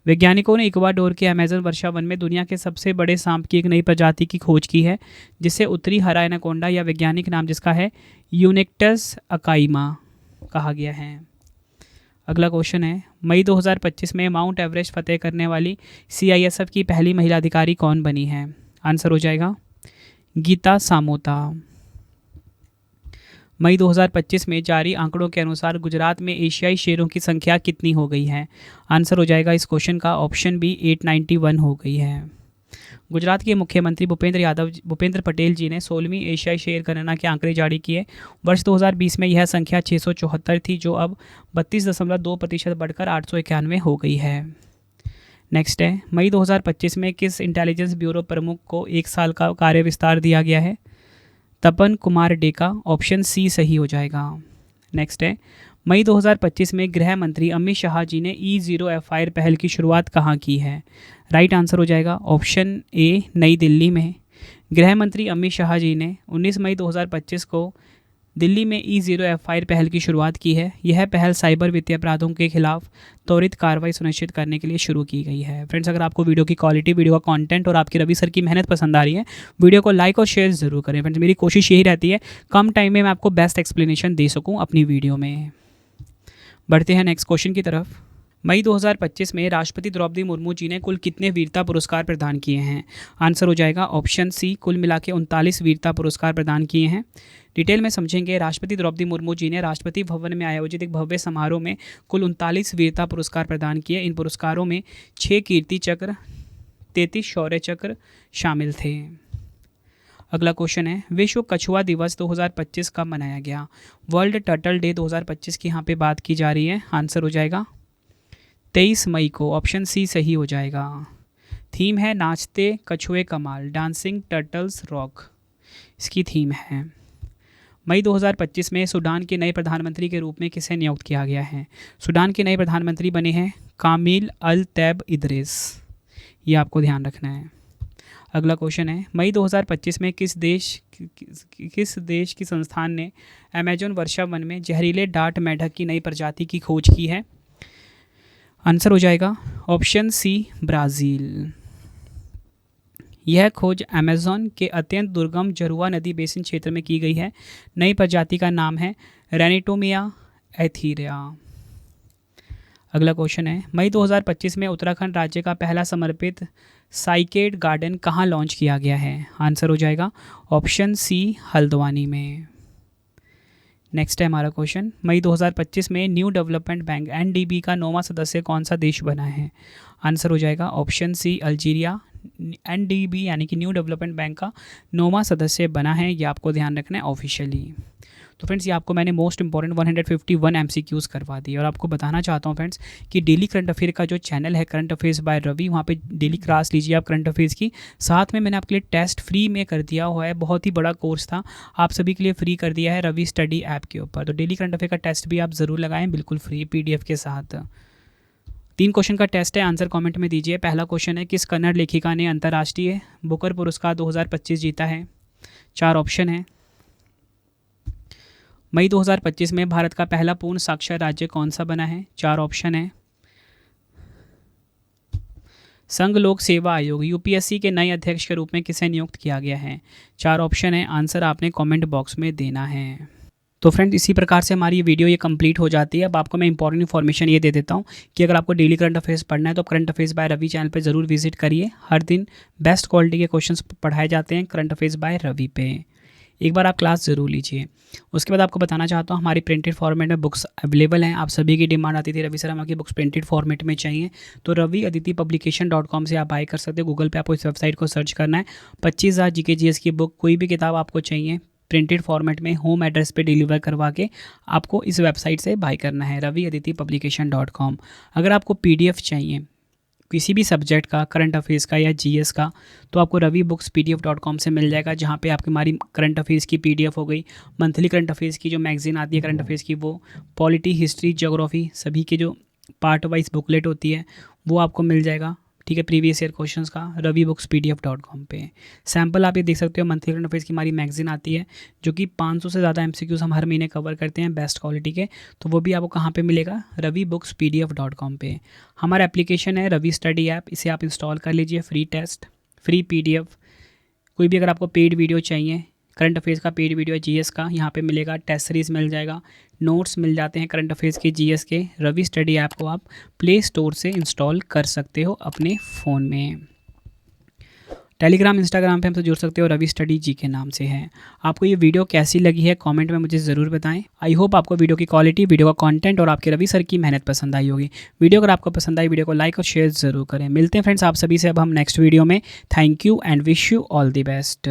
वैज्ञानिकों ने इक्वाडोर के अमेज़न वर्षा वन में दुनिया के सबसे बड़े सांप की एक नई प्रजाति की खोज की है, जिसे उत्तरी हरा एनाकोंडा या वैज्ञानिक नाम जिसका है यूनिक्टस अकाइमा कहा गया है। अगला क्वेश्चन है, मई 2025 में माउंट एवरेस्ट फतेह करने वाली CISF की पहली महिला अधिकारी कौन बनी है? आंसर हो जाएगा गीता सामोता। मई 2025 में जारी आंकड़ों के अनुसार गुजरात में एशियाई शेरों की संख्या कितनी हो गई है? आंसर हो जाएगा इस क्वेश्चन का ऑप्शन बी, 891 हो गई है। गुजरात के मुख्यमंत्री भूपेंद्र पटेल जी ने 16वीं एशियाई शेर गणना के आंकड़े जारी किए। वर्ष 2020 में यह संख्या 674 थी, जो अब 32.2% बढ़कर 891 हो गई है। नेक्स्ट है, मई 2025 में किस इंटेलिजेंस ब्यूरो प्रमुख को 1 साल का कार्य विस्तार दिया गया है? तपन कुमार डेका। ऑप्शन सी सही हो जाएगा। नेक्स्ट है, मई 2025 में गृह मंत्री अमित शाह जी ने E0 FIR पहल की शुरुआत कहाँ की है? राइट आंसर हो जाएगा ऑप्शन ए, नई दिल्ली में। गृह मंत्री अमित शाह जी ने 19 मई 2025 को दिल्ली में E0 FIR पहल की शुरुआत की है। यह पहल साइबर वित्तीय अपराधों के खिलाफ त्वरित कार्रवाई सुनिश्चित करने के लिए शुरू की गई है। फ्रेंड्स, अगर आपको वीडियो की क्वालिटी, वीडियो का कंटेंट और आपकी रवि सर की मेहनत पसंद आ रही है, वीडियो को लाइक और शेयर ज़रूर करें। फ्रेंड्स, मेरी कोशिश यही रहती है कम टाइम में मैं आपको बेस्ट एक्सप्लेनेशन दे सकूँ अपनी वीडियो में। बढ़ते हैं नेक्स्ट क्वेश्चन की तरफ। मई 2025 में राष्ट्रपति द्रौपदी मुर्मू जी ने कुल कितने वीरता पुरस्कार प्रदान किए हैं? आंसर हो जाएगा ऑप्शन सी, कुल मिला के 39 वीरता पुरस्कार प्रदान किए हैं। डिटेल में समझेंगे। राष्ट्रपति द्रौपदी मुर्मू जी ने राष्ट्रपति भवन में आयोजित एक भव्य समारोह में कुल 39 वीरता पुरस्कार प्रदान किए। इन पुरस्कारों में 6 कीर्ति चक्र, 33 शौर्य चक्र शामिल थे। अगला क्वेश्चन है, विश्व कछुआ दिवस 2025 कब मनाया गया? वर्ल्ड टर्टल डे 2025 की यहाँ पे बात की जा रही है। आंसर हो जाएगा 23 मई को, ऑप्शन सी सही हो जाएगा। थीम है नाचते कछुए कमाल, डांसिंग टर्टल्स रॉक, इसकी थीम है। मई 2025 में सूडान के नए प्रधानमंत्री के रूप में किसे नियुक्त किया गया है? सूडान के नए प्रधानमंत्री बने हैं कामिल अल तैब इदरिस, ये आपको ध्यान रखना है। अगला क्वेश्चन है, मई 2025 में किस देश की संस्थान ने अमेजन वर्षा वन में जहरीले डार्ट मेंढक की नई प्रजाति की खोज की है? आंसर हो जाएगा ऑप्शन सी, ब्राज़ील। यह खोज अमेज़न के अत्यंत दुर्गम जरुआ नदी बेसिन क्षेत्र में की गई है। नई प्रजाति का नाम है रेनिटोमिया एथीरिया। अगला क्वेश्चन है, मई 2025 में उत्तराखंड राज्य का पहला समर्पित साइकेड गार्डन कहाँ लॉन्च किया गया है? आंसर हो जाएगा ऑप्शन सी, हल्द्वानी में। नेक्स्ट है हमारा क्वेश्चन, मई 2025 में न्यू डेवलपमेंट बैंक एनडीबी का 9वां सदस्य कौन सा देश बना है? आंसर हो जाएगा ऑप्शन सी, अल्जीरिया। एनडीबी यानी कि न्यू डेवलपमेंट बैंक का 9वां सदस्य बना है, ये आपको ध्यान रखना है ऑफिशियली। तो फ्रेंड्स, ये आपको मैंने मोस्ट इंपॉर्टेंट 151 एमसीक्यूज़ करवा दी। और आपको बताना चाहता हूँ फ्रेंड्स कि डेली करंट अफेयर का जो चैनल है करंट अफेयर्स बाय रवि, वहाँ पे डेली क्लास लीजिए आप करंट अफेयर्स की। साथ में मैंने आपके लिए टेस्ट फ्री में कर दिया हुआ है, बहुत ही बड़ा कोर्स था, आप सभी के लिए फ्री कर दिया है रवि स्टडी ऐप के ऊपर। तो डेली करंट अफेयर का टेस्ट भी आप ज़रूर लगाएं, बिल्कुल फ्री PDF के साथ। 3 क्वेश्चन का टेस्ट है, आंसर कमेंट में दीजिए। पहला क्वेश्चन है, किस कन्नड़ लेखिका ने अंतर्राष्ट्रीय बुकर पुरस्कार 2025 जीता है? 4 ऑप्शन है। मई 2025 में भारत का पहला पूर्ण साक्षर राज्य कौन सा बना है? 4 ऑप्शन है। संघ लोक सेवा आयोग UPSC के नए अध्यक्ष के रूप में किसे नियुक्त किया गया है? 4 ऑप्शन है। आंसर आपने कमेंट बॉक्स में देना है। तो फ्रेंड्स, इसी प्रकार से हमारी ये वीडियो ये कंप्लीट हो जाती है। अब आपको मैं इंपॉर्टेंट इन्फॉर्मेशन ये दे देता हूँ कि अगर आपको डेली करंट अफेयर्स पढ़ना है तो current affairs by Ravi channel पे ज़रूर विजिट करिए। हर दिन बेस्ट क्वालिटी के क्वेश्चंस पढ़ाए जाते हैं करंट अफेयर्स बाय रवि पे, एक बार आप क्लास ज़रूर लीजिए। उसके बाद आपको बताना चाहता हूँ, हमारी प्रिंटेड फॉर्मेट में बुक्स अवेलेबल हैं। आप सभी की डिमांड आती थी रवि सर हमारी बुक्स प्रिंटेड फॉर्मेट में चाहिए, तो रवि अदिति पब्लिकेशन.com से आप बाय कर सकते हो। गूगल पे आपको इस वेबसाइट को सर्च करना है। 25,000 GK/GS की बुक, कोई भी किताब आपको चाहिए प्रिंटेड फॉर्मेट में होम एड्रेस पे डिलीवर करवा के आपको इस वेबसाइट से बाय करना है, रवि अदिति पब्लिकेशन.com। अगर आपको PDF चाहिए किसी भी सब्जेक्ट का, करंट अफेयर्स का या GS का, तो आपको रवि बुक्स PDF.com से मिल जाएगा, जहाँ पे आपकी हमारी करंट अफेयर्स की PDF हो गई, मंथली करंट अफेयर्स की जो मैगजीन आती है करंट अफेयर्स की, वो पॉलिटी, हिस्ट्री, ज्योग्राफी सभी के जो पार्ट वाइज बुकलेट होती है वो आपको मिल जाएगा। ठीक है, प्रीवियस ईयर क्वेश्चंस का रवि बुक्स PDF.com पे सैम्पल आप ये देख सकते हो। मंथली करंट अफेयर्स की हमारी मैगजीन आती है जो कि 500 से ज़्यादा MCQs हम हर महीने कवर करते हैं बेस्ट क्वालिटी के, तो वो भी आपको कहाँ पे मिलेगा? रवि बुक्स PDF.com पे। हमारा एप्लीकेशन है रवि स्टडी ऐप, इसे आप इंस्टॉल कर लीजिए। फ्री टेस्ट, फ्री PDF, कोई भी अगर आपको पेड वीडियो चाहिए, करंट अफेयर्स का पेड वीडियो है, GS का यहाँ पे मिलेगा, टेस्ट सीरीज़ मिल जाएगा, नोट्स मिल जाते हैं करंट अफेयर्स के, GS के। रवि स्टडी ऐप को आप प्ले स्टोर से इंस्टॉल कर सकते हो अपने फ़ोन में। टेलीग्राम, इंस्टाग्राम पे हमसे जुड़ सकते हो, रवि स्टडी जी के नाम से है। आपको ये वीडियो कैसी लगी है कमेंट में मुझे ज़रूर बताएं। आई होप आपको वीडियो की क्वालिटी, वीडियो का कंटेंट और आपके रवि सर की मेहनत पसंद आई होगी। वीडियो अगर आपको पसंद आई, वीडियो को लाइक और शेयर ज़रूर करें। मिलते हैं फ्रेंड्स आप सभी से अब हम नेक्स्ट वीडियो में। Thank you and wish you all the best.